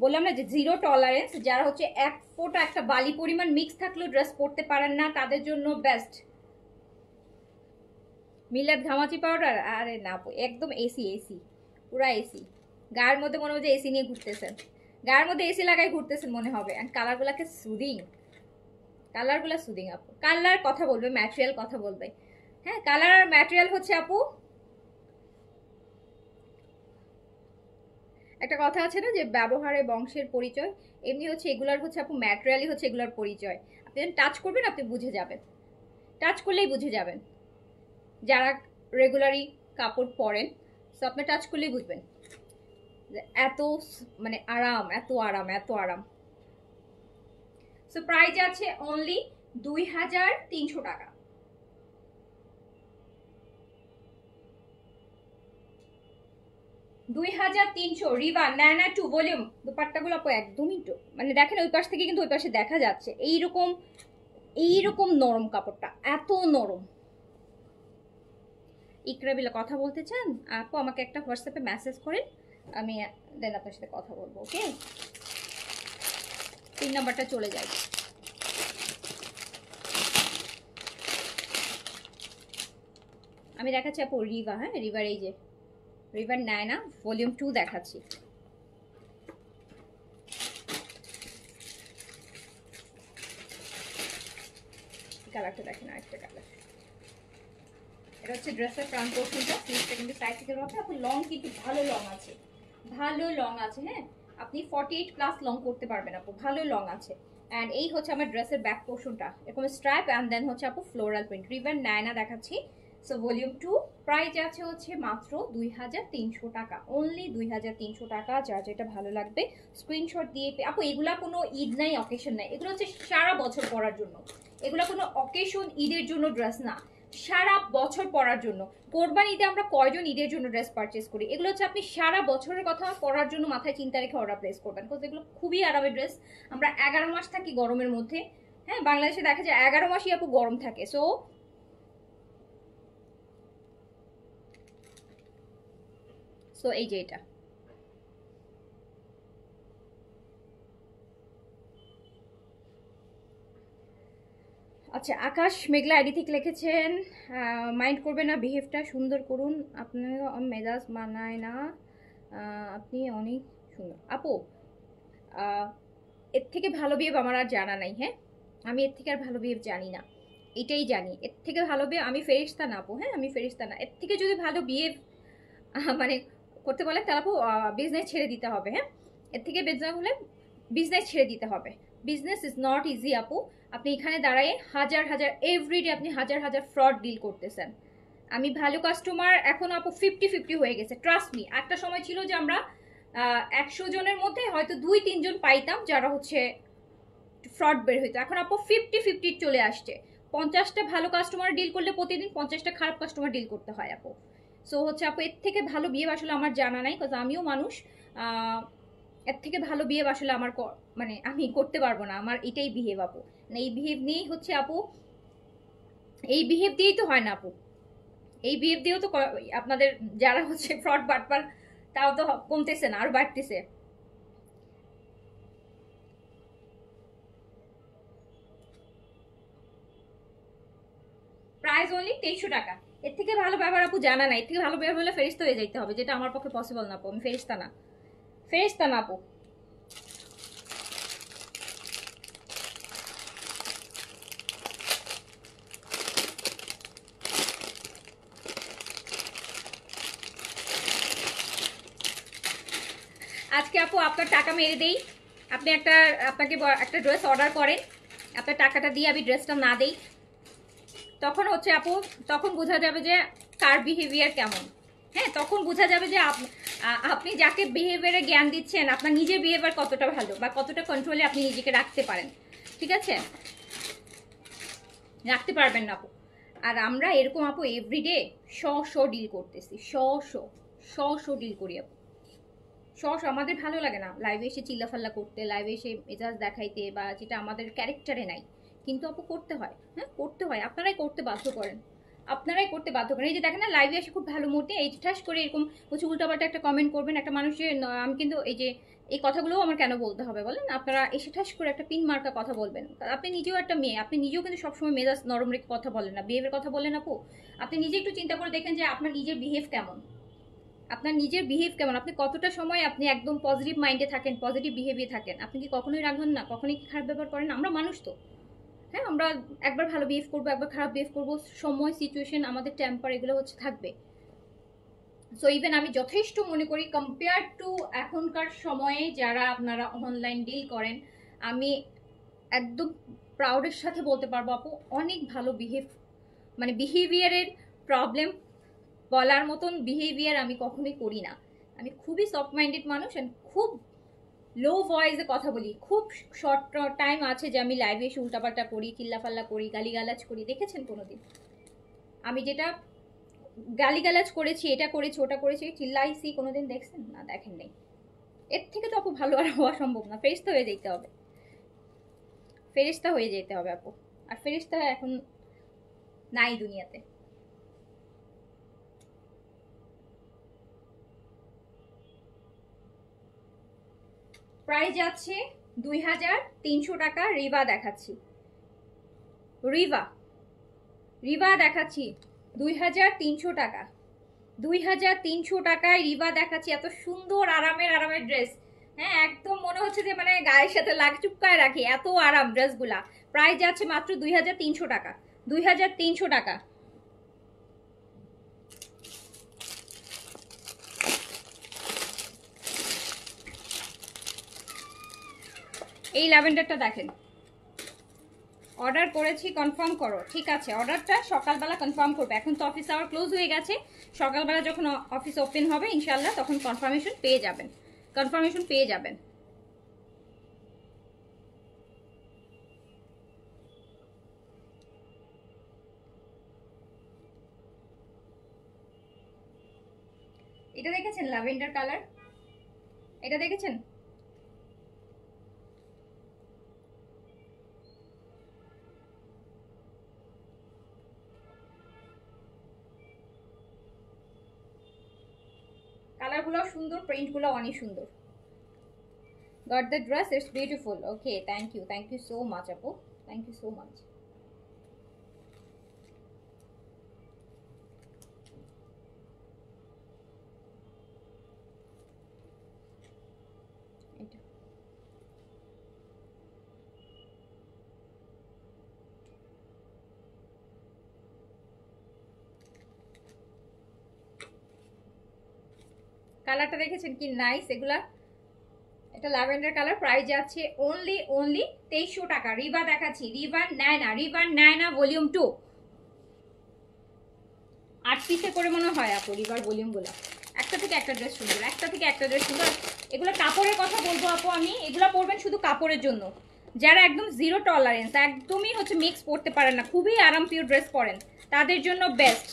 বললাম না যে জিরো টলারেন্স, যারা হচ্ছে এক ফোঁটা একটা বালি পরিমাণ মিক্স থাকলেও ড্রেস পরতে পারেন না, তাদের জন্য বেস্ট। মিলাদ ঘামাচি পাউডার, আরে না একদম এসি, এসি পুরা এসি, গায়ের মধ্যে মনে হয় যে এসি নিয়ে ঘুরতেছেন, গায়ের মধ্যে এসি লাগাই ঘুরতেছেন মনে হবে, অ্যান্ড কালারগুলোকে সুদিং, কালারগুলো সুদিং আপু, কালার কথা বলবে, ম্যাটেরিয়াল কথা বলবে। হ্যাঁ, কালার আর ম্যাটেরিয়াল হচ্ছে আপু, একটা কথা আছে না যে ব্যবহারে বংশের পরিচয়, এমনি হচ্ছে এগুলার হচ্ছে আপু ম্যাটেরিয়ালই হচ্ছে এগুলার পরিচয়। আপনি যখন টাচ করবেন আপনি বুঝে যাবেন, টাচ করলেই বুঝে যাবেন। যারা রেগুলারই কাপড় পরেন, সো আপনি টাচ করলেই বুঝবেন যে এত মানে আরাম, এত আরাম, এত আরাম। সো প্রাইস আছে অনলি 2300 টাকা। 2300 রিবা ন্যানা 2 ভলিউম। দুপাট্টাগুলো আপু একদমই মানে দেখেন ওই পাশ থেকে কিন্তু ওই পাশে দেখা যাচ্ছে এইরকম, এইরকম নরম কাপড়টা, এত নরম। ইকরা বিলা কথা বলতে চান আপু, আমাকে একটা হোয়াটসঅ্যাপে মেসেজ করেন, আমি দেন আপনার সাথে কথা বলবো। ওকে, 3 নাম্বারটা চলে যায়। আমি দেখাচ্ছি আপু রিভা, হ্যাঁ রিভার, এই যে রিভার নায়না ভলিউম 2 দেখাচ্ছি। কালারটা দেখেন, আরেকটা কালার। এটা হচ্ছে ড্রেসের ফ্রন্ট পোর্শনটা, স্লিভটা কিন্তু সাইড থেকে হবে। আপু লং কিন্তু ভালো লং আছে, ভালো লং আছে। হ্যাঁ, আপনি 48 প্লাস লং করতে পারবেন আপু, ভালো লং আছে। অ্যান্ড এই হচ্ছে আমার ড্রেসের ব্যাক পোর্শনটা, এরকম স্ট্রাইপ অ্যান্ড দেন হচ্ছে আপু ফ্লোরাল প্রিন্ট। রিভার নায়না দেখাচ্ছি। সো ভলিউম 2 প্রাইস আছে হচ্ছে মাত্র 2300 টাকা, অনলি 2300 টাকা। যার যেটা ভালো লাগবে স্ক্রিনশট দিয়ে আপু, এগুলা কোনো ঈদ নাই, অকেশন নাই, এগুলো হচ্ছে সারা বছর পরার জন্য। এগুলো কোনো অকেশন ঈদের জন্য ড্রেস না, সারা বছর পরার জন্য। কোরবান ঈদে আমরা কয়জন ঈদের জন্য ড্রেস পারচেস করি? এগুলো হচ্ছে আপনি সারা বছরের কথা পরার জন্য মাথায় চিন্তা রেখে অর্ডার প্লেস করবেন, বিকজ এগুলো খুবই আরামের ড্রেস। আমরা 11 মাস থাকি গরমের মধ্যে। হ্যাঁ, বাংলাদেশে দেখা যায় 11 মাসই আপু গরম থাকে। সো এই যে এটা, আচ্ছা আকাশ মেঘলা আইডি থেকে লিখেছেন, মাইন্ড করবে না, বিহেভটা সুন্দর করুন, আপনার মেজাজ মানায় না, আপনি অনেক সুন্দর। আপু এর থেকে ভালো বিহেভ আমার আর জানা নাই। হ্যাঁ, আমি এর থেকে আর ভালো বিহেভ জানি না, এটাই জানি। এর থেকে ভালো বিহেভ, আমি ফেরেশতা না আপু, হ্যাঁ আমি ফেরেশতা না। এর থেকে যদি ভালো বিহেভ মানে করতে বলে তাহলে আপু বিজনেস ছেড়ে দিতে হবে। হ্যাঁ, এর থেকে বেজার হলে বিজনেস ছেড়ে দিতে হবে। বিজনেস ইজ নট ইজি আপু। আপনি এখানে দাঁড়ায় হাজার হাজার এভরিডে আপনি হাজার হাজার ফ্রড ডিল করতেছেন। আমি ভালো কাস্টমার এখন আপু 50-50 হয়ে গেছে, ট্রাস্ট মি। একটা সময় ছিল যে আমরা 100 জনের মধ্যে হয়তো 2-3 জন পাইতাম যারা হচ্ছে ফ্রড বের হইতো। এখন আপু 50-50 চলে আসছে। 50টা ভালো কাস্টমার ডিল করলে প্রতিদিন 50টা খারাপ কাস্টমার ডিল করতে হয় আপু। সো হচ্ছে আপু এর থেকে ভালো বিহেভ আসলে আমার জানা নাই, বিকজ আমিও মানুষ। এর থেকে ভালো বিহেভ আসলে আমার মানে আমি করতে পারবো না, আমার এটাই বিহেভ আপু। মানে এই বিহেভ নিয়েই হচ্ছে আপু, এই বিহেভ দিয়েই তো হয় না আপু, এই বিহেভ দিয়েও তো আপনাদের যারা হচ্ছে ফ্রড বাটপার তাও তো কমতেছে না, আর বাড়তেছে। প্রাইস অনলি 2300 টাকা। এর থেকে ভালো ব্যবহার আপু জানা নাই। এর থেকে ভালো ব্যবহার হলে ফেরিস্তা হয়ে যাইতে হবে, যেটা আমার পক্ষে পসিবল না আপু। আমি ফেরিস্তা না, ফেরিস্তা না আপু। আজকে আপু আপনার টাকা মেরে দেই, আপনি আপনাকে একটা ড্রেস অর্ডার করেন, আপনার টাকাটা দিয়ে আমি ড্রেসটা না দেই, তখন হচ্ছে আপু, তখন বোঝা যাবে যে কার বিহেভিয়ার কেমন। হ্যাঁ, তখন বোঝা যাবে যে আপনি যাকে বিহেভিয়ারে জ্ঞান দিচ্ছেন আপনার নিজের বিহেভিয়ার কতটা ভালো বা কতটা কন্ট্রোলে আপনি নিজেকে রাখতে পারেন। ঠিক আছে, রাখতে পারবেন না আপু। আর আমরা এরকম আপু এভরিডে শ ডিল করতেছি, শ ডিল করি আপু। আমাদের ভালো লাগে না লাইভে এসে চিল্লাফাল্লা করতে, লাইভে এসে মেজাজ দেখাইতে, বা যেটা আমাদের ক্যারেক্টারে নাই, কিন্তু আপু করতে হয়। হ্যাঁ করতে হয়, আপনারাই করতে বাধ্য করেন, আপনারাই করতে বাধ্য করেন। এই যে দেখেন না, লাইভে এসে খুব ভালো মুহূর্তে এই ঠাস করে এরকম হচ্ছে উল্টাপাল্টা একটা কমেন্ট করবেন একটা মানুষের। আমি কিন্তু এই যে এই কথাগুলোও আমার কেন বলতে হবে বলেন, আপনারা এসে ঠাস করে একটা পিন মার্কা কথা বলবেন। আপনি নিজেও একটা মেয়ে, আপনি নিজেও কিন্তু সবসময় মেজাজ নরম রেখে কথা বলেন না, বিহেভের কথা বলেন আপু। আপনি নিজে একটু চিন্তা করে দেখেন যে আপনার নিজের বিহেভ কেমন, আপনার নিজের বিহেভ কেমন, আপনি কতটা সময় আপনি একদম পজিটিভ মাইন্ডে থাকেন, পজিটিভ বিহেভিয়ার থাকেন। আপনি কি কখনোই রাখবেন না, কখনোই কি খারাপ ব্যবহার করেন? আমরা মানুষ তো, হ্যাঁ, আমরা একবার ভালো বিহেভ করবো, একবার খারাপ বিহেভ করবো, সময়, সিচুয়েশন, আমাদের টেম্পার, এগুলো হচ্ছে থাকবে। সো ইভেন আমি যথেষ্ট মনে করি কম্পেয়ার টু এখনকার সময়ে যারা আপনারা অনলাইন ডিল করেন, আমি একদম প্রাউডের সাথে বলতে পারবো আপু অনেক ভালো মানে বিহেভিয়ারের প্রবলেম বলার মতন বিহেভিয়ার আমি কখনোই করি না। আমি খুবই সফট মাইন্ডেড মানুষ, অ্যান্ড খুব লো ভয়েসে কথা বলি। খুব শর্ট টাইম আছে যে আমি লাইভে এসে উল্টাপাল্টা করি, চিল্লাফাল্লা করি, গালিগালাজ করি, দেখেছেন কোনোদিন? আমি যেটা গালিগালাজ করেছি, এটা করেছি, ওটা করেছি, চিল্লাইছি, কোনোদিন দেখছেন? না, দেখেন নেই। এর থেকে তো আপু ভালো আর হওয়া সম্ভব না। ফেরেশতা হয়ে যেতে হবে, ফেরেশতা হয়ে যেতে হবে আপু। আর ফেরেশতা এখন নাই দুনিয়াতে। প্রাইস যাচ্ছে 2300 টাকা। রিবা দেখাচ্ছি, রিবা রিবা দেখাচ্ছি 2300 টাকা। 2300 টাকায় রিবা দেখাচ্ছি। এত সুন্দর আরামের আরামের ড্রেস, হ্যাঁ একদম মনে হচ্ছে যে মানে গায়ের সাথে চুপকায় রাখি, এত আরাম ড্রেসগুলা। প্রাইস যাচ্ছে মাত্র 2300 টাকা। 2300 টাকা। এই ল্যাভেন্ডারটা দেখেন, অর্ডার করেছি, কনফার্ম করো। ঠিক আছে, অর্ডারটা সকালবেলা কনফার্ম করবে। এখন তো অফিস আওয়ার ক্লোজ হয়ে গেছে, সকালবেলা যখন অফিস ওপেন হবে ইনশাল্লাহ তখন কনফার্মেশন পেয়ে যাবেন, কনফার্মেশন পেয়ে যাবেন। এটা দেখেছেন ল্যাভেন্ডার কালার? এটা দেখেছেন? কালারগুলো সুন্দর, প্রিন্টগুলো অনেক সুন্দর। Got the dress, it's beautiful. Okay, thank you so much আপু, থ্যাংক ইউ সো মাচ। কালারটা দেখেছেন কি নাইস এগুলা? এটা ল্যাভেন্ডার কালার। প্রাইস যাচ্ছে অনলি 2300 টাকা। রিবা দেখাচ্ছি, রিবার নায়না ভলিউম 2। 8 পিসে করে মনে হয় আপু রিবার ভলিউমগুলো। একটা থেকে একটা ড্রেস সুন্দর, একটা থেকে একটা ড্রেস সুন্দর। এগুলো কাপড়ের কথা বলবো আপু আমি, এগুলো পরবেন শুধু কাপড়ের জন্য। যারা একদম জিরো টলারেন্স, একদমই হচ্ছে মিক্স পরতে পারেন না, খুবই আরাম পিওর ড্রেস পরেন, তাদের জন্য বেস্ট।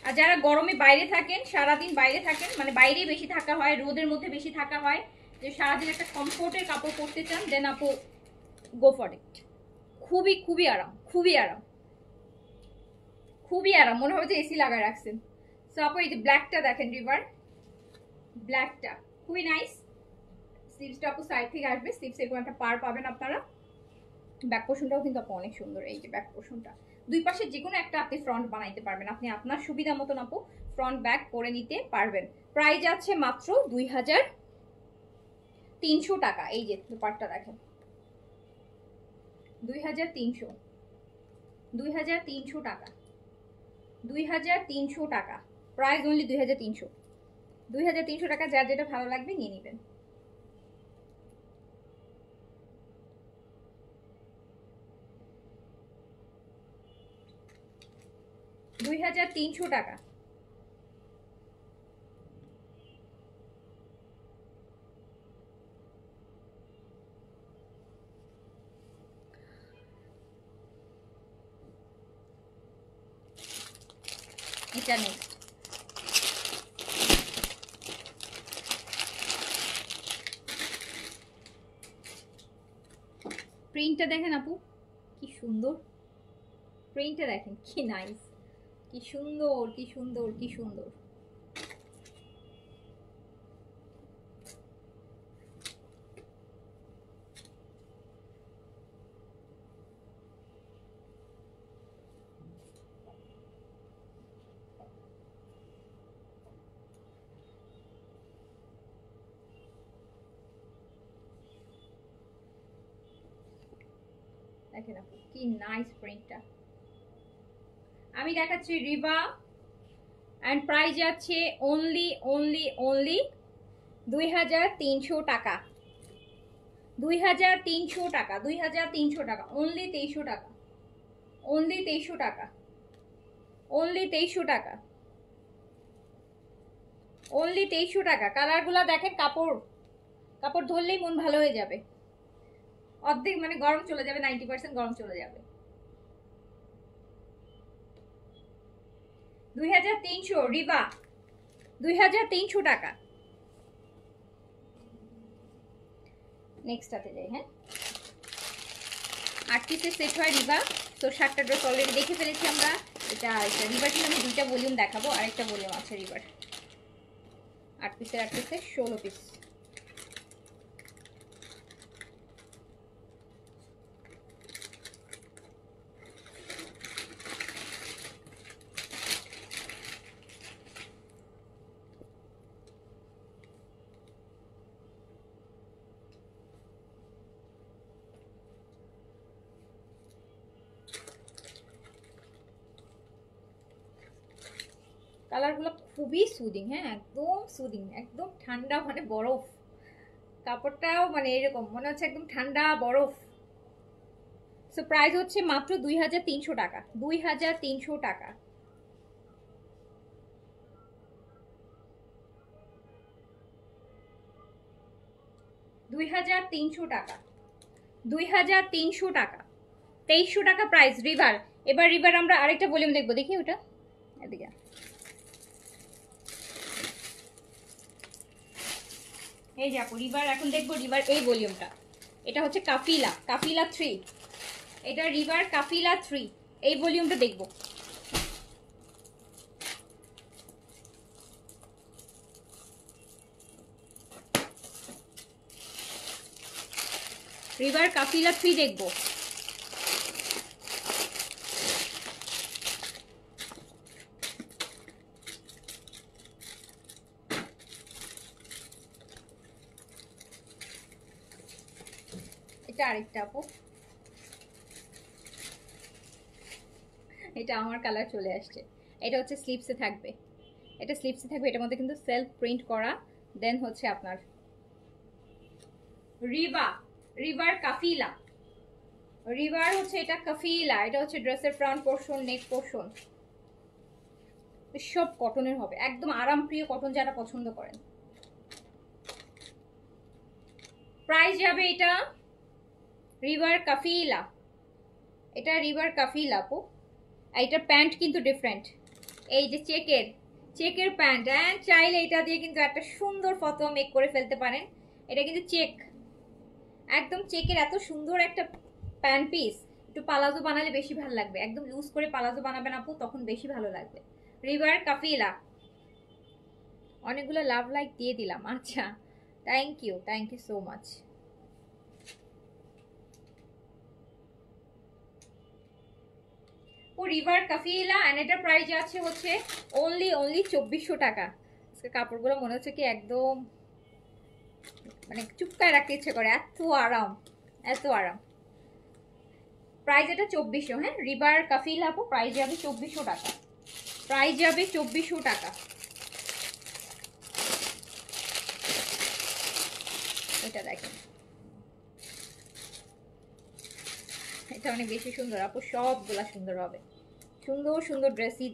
আর যারা গরমে বাইরে থাকেন, সারাদিন বাইরে থাকেন, মানে বাইরেই বেশি থাকা হয়, রোদের মধ্যে বেশি থাকা হয়, যে সারাদিন একটা কমফোর্টের কাপড় পরতে চান, দেন আপু গো ফর ইট। খুবই খুবই আরাম, খুবই আরাম, খুবই আরাম, মনে হবে যে এসি লাগায় রাখছেন। সো আপু এই যে ব্ল্যাকটা দেখেন, রিভার ব্ল্যাকটা খুবই নাইস। স্লিভসটা আপু সাইড থেকে আসবে, স্লিভস এরকম একটা পার পাবেন আপনারা। ব্যাক পোর্শনটাও কিন্তু আপু অনেক সুন্দর। এই যে ব্যাক পোর্শনটা, দুই পাশে যে কোনো একটা আপনি ফ্রন্ট বানাইতে পারবেন, আপনি আপনার সুবিধা মতন আপু ফ্রন্ট ব্যাক করে নিতে পারবেন। প্রাইস আছে মাত্র 2300 টাকা। এই যে দুপাট্টা দেখেন, 2300, 2300 টাকা, 2300 টাকা। প্রাইস অনলি 2300, 2300 টাকা। যার যেটা ভালো লাগবে নিয়ে নেবেন। 2300 টাকা। এটা নেক্সট প্রিন্টটা দেখেন আপু, কি সুন্দর প্রিন্টটা দেখেন, কি নাইস, কি সুন্দর, কি সুন্দর, কি সুন্দর। দেখেন আপু কি নাইস প্রিন্টটা। আমি দেখাচ্ছি রিবা, অ্যান্ড প্রাইস যাচ্ছে অনলি অনলি অনলি 2300 টাকা। 2300 টাকা, 2300 টাকা, অনলি 2300 টাকা, অনলি 2300 টাকা, অনলি 2300 টাকা, অনলি 2300 টাকা। কালারগুলো দেখেন, কাপড় কাপড় ধরলেই মন ভালো হয়ে যাবে। অর্ধেক মানে গরম চলে যাবে, 90% গরম চলে যাবে। 2300 রিবা, 2300 টাকা। নেক্সটটাতে যাই। হ্যাঁ, 8 পিসের সেট হয় রিবা। তো 7টা ড্রেস অলরেডি দেখে ফেলেছি আমরা। এটা রিবার কিন্তু আমি 2টা ভলিউম দেখাবো, আরেকটা ভলিউম আছে রিবার। 8 পিসের 16 পিস। কালারগুলো খুবই সুদিং, হ্যাঁ একদম সুদিং, একদম ঠান্ডা মানে বরফ। কাপড়টাও মানে এরকম মনে হচ্ছে একদম ঠান্ডা বরফ। সো প্রাইস হচ্ছে মাত্র 2300 টাকা, 2300 টাকা। টাকা, 2300 টাকা, 2300 টাকা প্রাইস রিভার। এবার রিভার আমরা আরেকটা ভলিউম দেখবো, দেখি ওটা এদিকে। এই যে আপু রিভার এখন দেখবো রিভার এই ভলিউমটা। এটা হচ্ছে কাফিলা, কাফিলা 3। এটা রিভার কাফিলা 3, এই ভলিউমটা দেখবো। রিভার কাফিলা 3 দেখবো। এটা আরেকটা আপু, এটা আমার কালার চলে আসছে। এটা হচ্ছে স্লিপসে থাকবে, এটা স্লিপসে থাকবে। এটার মধ্যে কিন্তু সেলফ প্রিন্ট করা। দেন হচ্ছে আপনার রিবা, রিভার কাফিলা, রিভার হচ্ছে এটা কাফিলা। এটা হচ্ছে ড্রেসের ফ্রন্ট পোর্শন, নেক পোর্শন সব কটনের হবে, একদম আরামপ্রিয় কটন যারা পছন্দ করেন। প্রাইস যাবে এটা রিভার কাফিলা, এটা রিভার কাফিলা আপু। এইটার প্যান্ট কিন্তু ডিফারেন্ট, এই যে চেকের চেকের প্যান্ট। অ্যান্ড চাইলে এটা দিয়ে কিন্তু একটা সুন্দর ফটো মেক করে ফেলতে পারেন। এটা কিন্তু চেক, একদম চেকের এত সুন্দর একটা প্যান্ট পিস। একটু পালাজো বানালে বেশি ভালো লাগবে, একদম লুজ করে পালাজো বানাবেন আপু, তখন বেশি ভালো লাগবে। রিভার কাফিলা। অনেকগুলো লাভ লাইক দিয়ে দিলাম, আচ্ছা থ্যাংক ইউ সো মাচ। ও রিভার কাফিলা, এন্ড এটার প্রাইস আছে হচ্ছে অনলি 2400 টাকা। আজকে কাপড়গুলো মনে হচ্ছে কি একদম মানে চুপকায় রাখতে ইচ্ছে করে, এত আরাম, এত আরাম। প্রাইস এটা 2400। হ্যাঁ, রিভার কাফিলা আপু প্রাইস যাবে 2400 টাকা, প্রাইস যাবে 2400 টাকা। এটা দেখেন, এটা অনেক বেশি সুন্দর আপু, সবগুলা সুন্দর হবে, সুন্দর সুন্দর ড্রেসই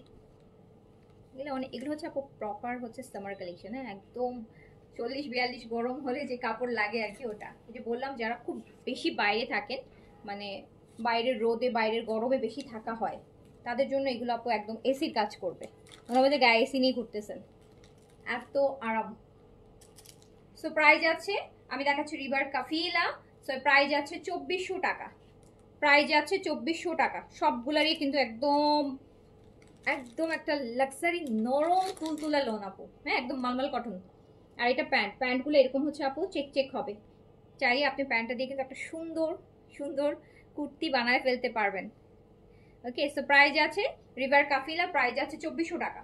এগুলো অনেক। এগুলো হচ্ছে আপু প্রপার হচ্ছে সামার কালেকশন। হ্যাঁ, একদম 40-42 গরম হলে যে কাপড় লাগে আর কি, ওটা এই যে বললাম যারা খুব বেশি বাইরে থাকেন, মানে বাইরের রোদে বাইরের গরমে বেশি থাকা হয়, তাদের জন্য এগুলো আপু একদম এসির কাজ করবে। মনে হবে যে গায়ে এসি নিয়ে ঘুরতেছেন, এত আরাম। সো প্রাইস আছে, আমি দেখাচ্ছি রিভার কাফিলা। সো প্রাইস আছে 2400 টাকা, প্রাইস আছে 2400 টাকা। সবগুলারই কিন্তু একদম একদম একটা লাক্সারি নরম তুলতুলা লোন আপু। হ্যাঁ, একদম মালমাল কটন। আর এটা প্যান্টগুলো এরকম হচ্ছে আপু, চেক চেক হবে। চাইলে আপনি প্যান্টটা দিয়ে কিন্তু একটা সুন্দর সুন্দর কুর্তি বানায় ফেলতে পারবেন। ওকে, সো প্রাইস আছে রিভার কাফিলা, প্রাইস আছে 2400 টাকা।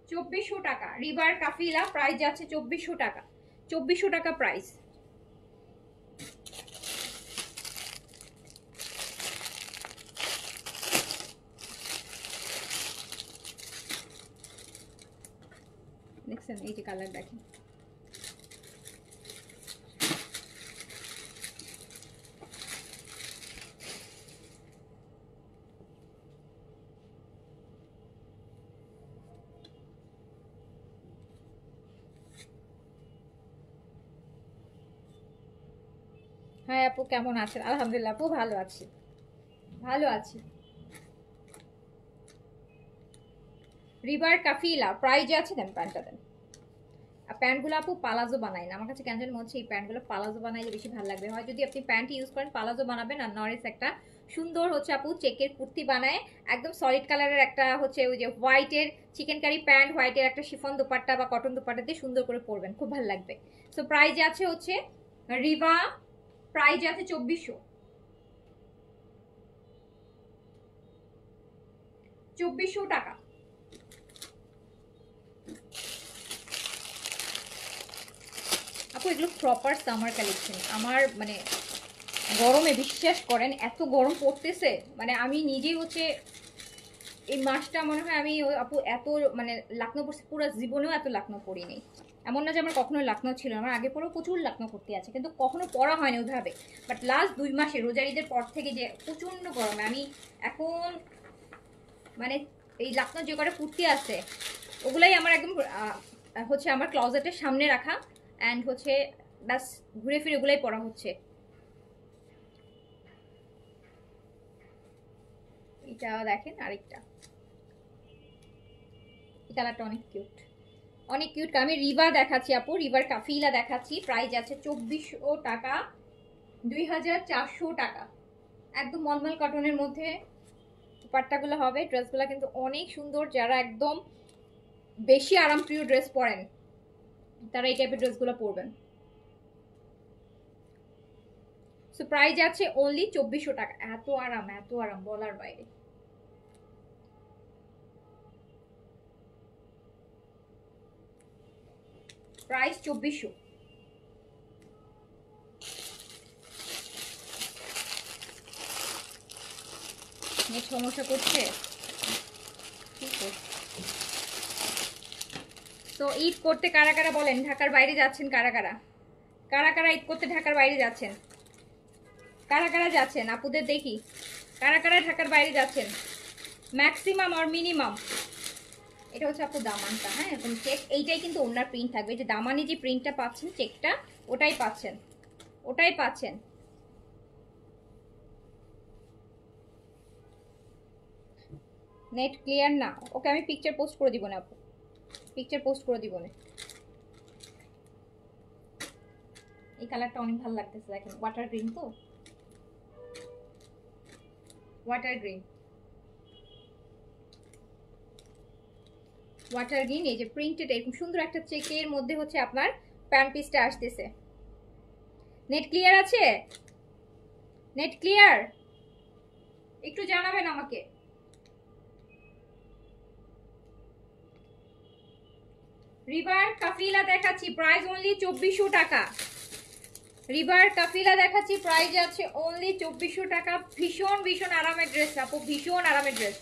2400 টাকা রিভার কাফিলা, প্রাইস আছে 2400 টাকা, 2400 টাকা প্রাইস। দেখছেন এই যে কালার দেখেন, হ্যাঁ আপু কেমন আছেন? আলহামদুলিল্লাহ আপু ভালো আছি, ভালো আছি। রিভার কাফিলা প্রাইজ আছে, দেন প্যান্টটা দেন। আর প্যান্টগুলো আপু পালাজো বানাই না, আমার কাছে কেন জানি মনে হচ্ছে এই প্যান্টগুলো পালাজো বানাইলে বেশি ভালো লাগবে। হয় যদি আপনি প্যান্ট ইউজ করেন পালাজো বানাবেন, আর নরেস একটা সুন্দর হচ্ছে আপু চেকের কুর্তি বানায় একদম সলিড কালারের একটা হচ্ছে ওই যে হোয়াইটের চিকেন কারি প্যান্ট, হোয়াইটের একটা শিফন দোপাট্টা বা কটন দোপাট্টা দিয়ে সুন্দর করে পরবেন, খুব ভালো লাগবে। সো প্রাইজ আছে হচ্ছে রিভা, প্রাইজ আছে 2400, 2400 টাকা। আপু এগুলো প্রপার সামার কালেকশন, আমার মানে গরমে বিশ্বাস করেন এত গরম পড়তেছে, মানে আমি নিজেই হচ্ছে এই মাসটা মনে হয় আমি আপু এত মানে লাকনো পড়ছি, পুরো জীবনেও এত লাকনো পরিনি। এমন না যে আমার কখনো লাকনো ছিল, আমার আগে পরেও প্রচুর লাকনো করতে আছে, কিন্তু কখনো পরা হয়নি ওইভাবে। বাট লাস্ট 2 মাসে রোজার ঈদের পর থেকে যে প্রচন্ড গরমে আমি এখন মানে এই লাকনো যে কটা কুর্তি আছে ওগুলাই আমার একদম হচ্ছে আমার ক্লজেটের সামনে রাখা, অ্যান্ড হচ্ছে ব্যাস ঘুরে ফিরে ওগুলাই পরা হচ্ছে। এটা দেখেন আরেকটা, এই কালারটা অনেক কিউট, অনেক কিউট। আমি রিভার দেখাচ্ছি আপু, রিভার কাফিলা দেখাচ্ছি, প্রাইস আছে 2400 টাকা, 2400 টাকা। একদম মলমল কটনের মধ্যে দুপাট্টাগুলো হবে। ড্রেসগুলো কিন্তু অনেক সুন্দর, যারা একদম বেশি আরামপ্রিয় ড্রেস পরেন তারা এই টাইপের ড্রেসগুলো পরবেন। সো প্রাইস আছে অনলি 2400 টাকা। এত আরাম, এত আরাম বলার বাইরে। প্রাইস 2400। নেট সমস্যা করছে, তো ঈদ করতে কারা কারা বলেন ঢাকার বাইরে যাচ্ছেন, কারা কারা, কারা কারা ঈদ করতে ঢাকার বাইরে যাচ্ছেন, কারা কারা যাচ্ছেন আপুদের দেখি, কারা কারা ঢাকার বাইরে যাচ্ছেন, ম্যাক্সিমাম আর মিনিমাম। এটা হচ্ছে আপু দামানটা, হ্যাঁ এরকম চেক, এইটাই কিন্তু ওনার প্রিন্ট থাকবে, যে দামানি যে প্রিন্টটা পাচ্ছেন চেকটা ওটাই পাচ্ছেন, ওটাই পাচ্ছেন। নেট ক্লিয়ার না, ওকে আমি পিকচার পোস্ট করে দিব না আপু, পিকচার পোস্ট করে দিব না। এই কালারটা অনেক ভালো লাগতেছে দেখেন, ওয়াটার গ্রিন, তো ওয়াটার গ্রিন, ওয়াটার গ্রিন, এই যে প্রিন্টেড এরকম সুন্দর একটা চেকের মধ্যে হচ্ছে আপনার প্যান্ট পিসটা আসতেছে। নেট ক্লিয়ার আছে? Net clear? একটু জানাবেন আমাকে। রিভার কাফিলা দেখাচ্ছি, প্রাইস অনলি 2400 টাকা। রিভার কাফিলা দেখাচ্ছি, প্রাইস আছে অনলি 2400 টাকা। ভীষণ ভীষণ আরামের ড্রেস আপু, ভীষণ আরামের ড্রেস।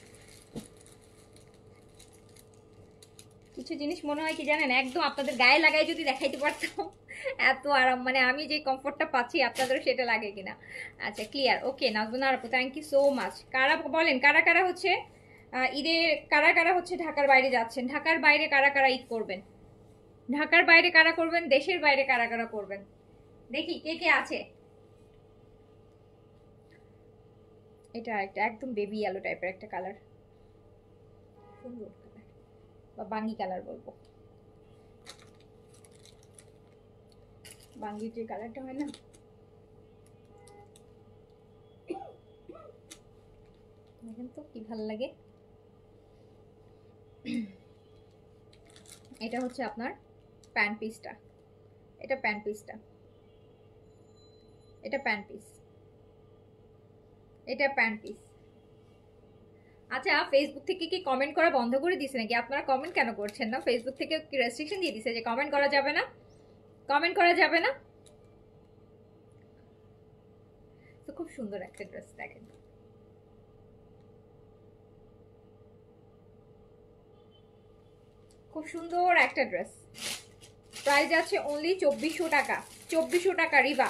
কিছু জিনিস মনে হয় কি জানেন, একদম আপনাদের গায়ে লাগাই যদি দেখাইতে পারতাম এত আরাম, মানে আমি যে কমফোর্টটা পাচ্ছি আপনাদের সেটা লাগে কিনা। আচ্ছা ক্লিয়ার, ওকে নাজমুনা আপু, থ্যাংক ইউ সো মাচ। কারা বলেন কারা কারা হচ্ছে ঈদে, কারা কারা হচ্ছে ঢাকার বাইরে যাচ্ছেন, ঢাকার বাইরে কারা কারা ঈদ করবেন, ঢাকার বাইরে কারা করবেন, দেশের বাইরে কারা কারা করবেন, দেখি কে কে আছে। এটা একটা একদম বেবি ইয়েলো টাইপের একটা কালার, সুন্দর কালার বা বাঙ্গি কালার বলবো, বাঙ্গির যে কালারটা হয় না, দেখেন তো কি ভালো লাগে। এটা হচ্ছে আপনার প্যান্ট পিসটা, এটা প্যান্ট পিসটা, এটা প্যান্ট পিস, এটা প্যান্ট পিস। আচ্ছা ফেসবুক থেকে কি কমেন্ট করা বন্ধ করে দিছে নাকি? আপনারা কমেন্ট কেন করছেন না? ফেসবুক থেকে কি রেস্ট্রিকশন দিয়ে দিছে যে কমেন্ট করা যাবে না, কমেন্ট করা যাবে না? তো খুব সুন্দর একটা ড্রেস দেখেন, খুব সুন্দর একটা ড্রেস, প্রাইস আছে অনলি 2400 টাকা। 2400 টাকা রিবা,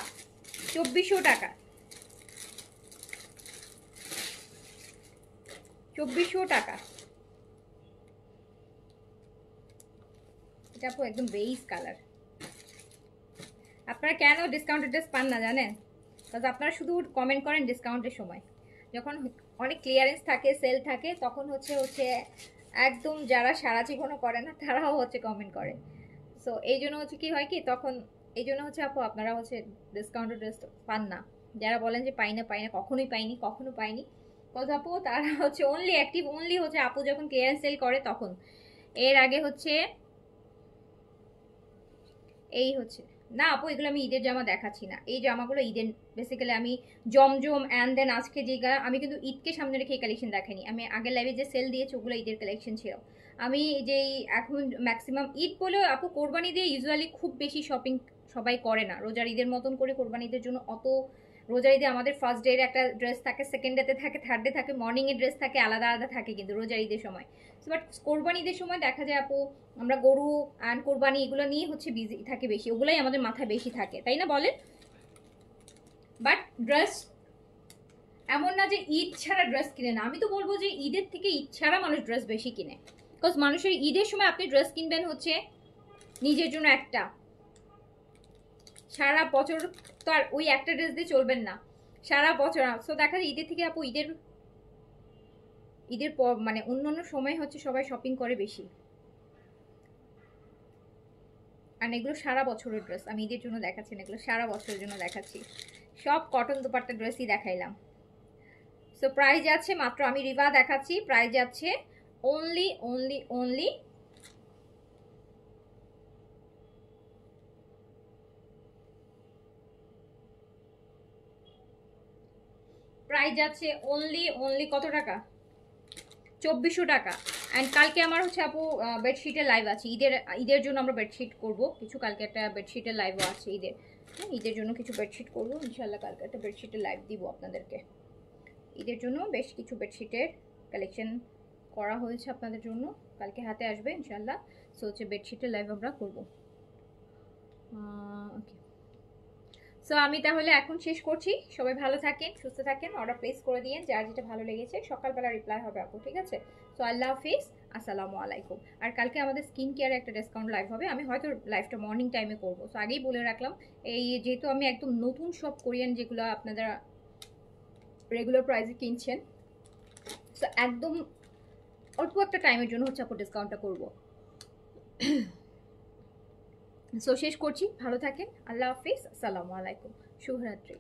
2400 টাকা, 2400 টাকা। এটা আপু একদম বেইজ কালার। আপনারা কেন ডিসকাউন্টেড ড্রেস পান না জানেন? কারণ আপনারা শুধু কমেন্ট করেন ডিসকাউন্টের সময়, যখন অনেক ক্লিয়ারেন্স থাকে, সেল থাকে, তখন হচ্ছে একদম যারা সারা জীবনও করে না তারাও হচ্ছে কমেন্ট করে। সো এই জন্য হচ্ছে কি হয় কি, তখন এই জন্য হচ্ছে আপু আপনারা হচ্ছে ডিসকাউন্টেড ড্রেস পান না। যারা বলেন যে পাই না, কখনো পাইনি, কজ আপু তারা হচ্ছে অনলি অ্যাক্টিভ অনলি হচ্ছে আপু যখন ক্লিয়ারেন্স সেল করে তখন। এর আগে হচ্ছে এই হচ্ছে না আপু, এগুলো আমি ঈদের জামা দেখাচ্ছি না। এই জামাগুলো ঈদের বেসিক্যালি আমি জমজম অ্যান্ড দেন আজকে যেগুলো আমি কিন্তু ঈদকে সামনে রেখে এই কালেকশন দেখাইনি। আমি আগের লাইভে যে সেল দিয়েছি ওগুলো ঈদের কালেকশন ছিল। আমি যেই এখন ম্যাক্সিমাম ঈদ বলেও আপু কোরবানি দিয়ে ইউজুয়ালি খুব বেশি শপিং সবাই করে না। রোজার ঈদের মতন করে কোরবানি ঈদের জন্য অত, রোজার ঈদে আমাদের ফার্স্ট ডে একটা ড্রেস থাকে, সেকেন্ড ডেতে থাকে, থার্ড ডে থাকে, মর্নিংয়ের ড্রেস থাকে, আলাদা আলাদা থাকে কিন্তু রোজার ঈদের সময়। বাট কোরবানি ঈদের সময় দেখা যায় আপু আমরা গরু অ্যান্ড কোরবানি এগুলো নিয়ে হচ্ছে বিজি থাকে বেশি, ওগুলাই আমাদের মাথায় বেশি থাকে, তাই না বলেন? বাট ড্রেস এমন না যে ঈদ ছাড়া ড্রেস কিনে না, আমি তো বলবো যে ঈদের থেকে ঈদ ছাড়া মানুষ ড্রেস বেশি কিনে। বিকজ মানুষের ঈদের সময় আপনি ড্রেস কিনবেন হচ্ছে নিজের জন্য একটা, সারা বছর তো আর ওই একটা ড্রেস দিয়ে চলবেন না সারা বছর। সো দেখা যায় ঈদের থেকে আপু ঈদের মানে অন্যান্য সময় হচ্ছে সবাই শপিং করে বেশি। আর এগুলো সারা বছরের ড্রেস, আমি ঈদের জন্য দেখাচ্ছি না, এগুলো সারা বছরের জন্য দেখাচ্ছি। সব কটন দুপাট্টা ড্রেসই দেখাইলাম। সো প্রাইস আছে মাত্র, আমি রিবা দেখাচ্ছি, প্রাইস আছে অনলি প্রাইস আছে অনলি কত টাকা? 2400 টাকা। অ্যান্ড কালকে আমার হচ্ছে আপু বেডশিটের লাইভ আছে, ঈদের জন্য আমরা বেডশিট করব কিছু, কালকে একটা বেডশিটের লাইভও আছে ঈদের জন্য কিছু বেডশিট করবো ইনশাল্লাহ। কালকে একটা বেডশিটের লাইভ দিব আপনাদেরকে। ঈদের জন্য বেশ কিছু বেডশিটের কালেকশন করা হয়েছে আপনাদের জন্য, কালকে হাতে আসবে ইনশাল্লাহ। সো হচ্ছে বেডশিটের লাইভ আমরা করবো। ওকে, সো আমি তাহলে এখন শেষ করছি। সবাই ভালো থাকেন, সুস্থ থাকেন, অর্ডার প্লেস করে দিয়েন যার যেটা ভালো লেগেছে, সকালবেলা রিপ্লাই হবে আপু, ঠিক আছে? সো আল্লাহ হাফিজ, আসসালামু আলাইকুম। আর কালকে আমাদের স্কিন কেয়ারে একটা ডিসকাউন্ট লাইভ হবে, আমি হয়তো লাইভটা মর্নিং টাইমে করবো। সো আগেই বলে রাখলাম, এই যেহেতু আমি একদম নতুন সব কোরিয়ান যেগুলো আপনারা রেগুলার প্রাইসে কিনছেন, সো একদম অল্প একটা টাইমের জন্য হচ্ছে আপু ডিসকাউন্টটা করবো। সো শেষ করছি, ভালো থাকেন, আল্লাহ হাফিজ, আসসালামু আলাইকুম, শুভরাত্রি।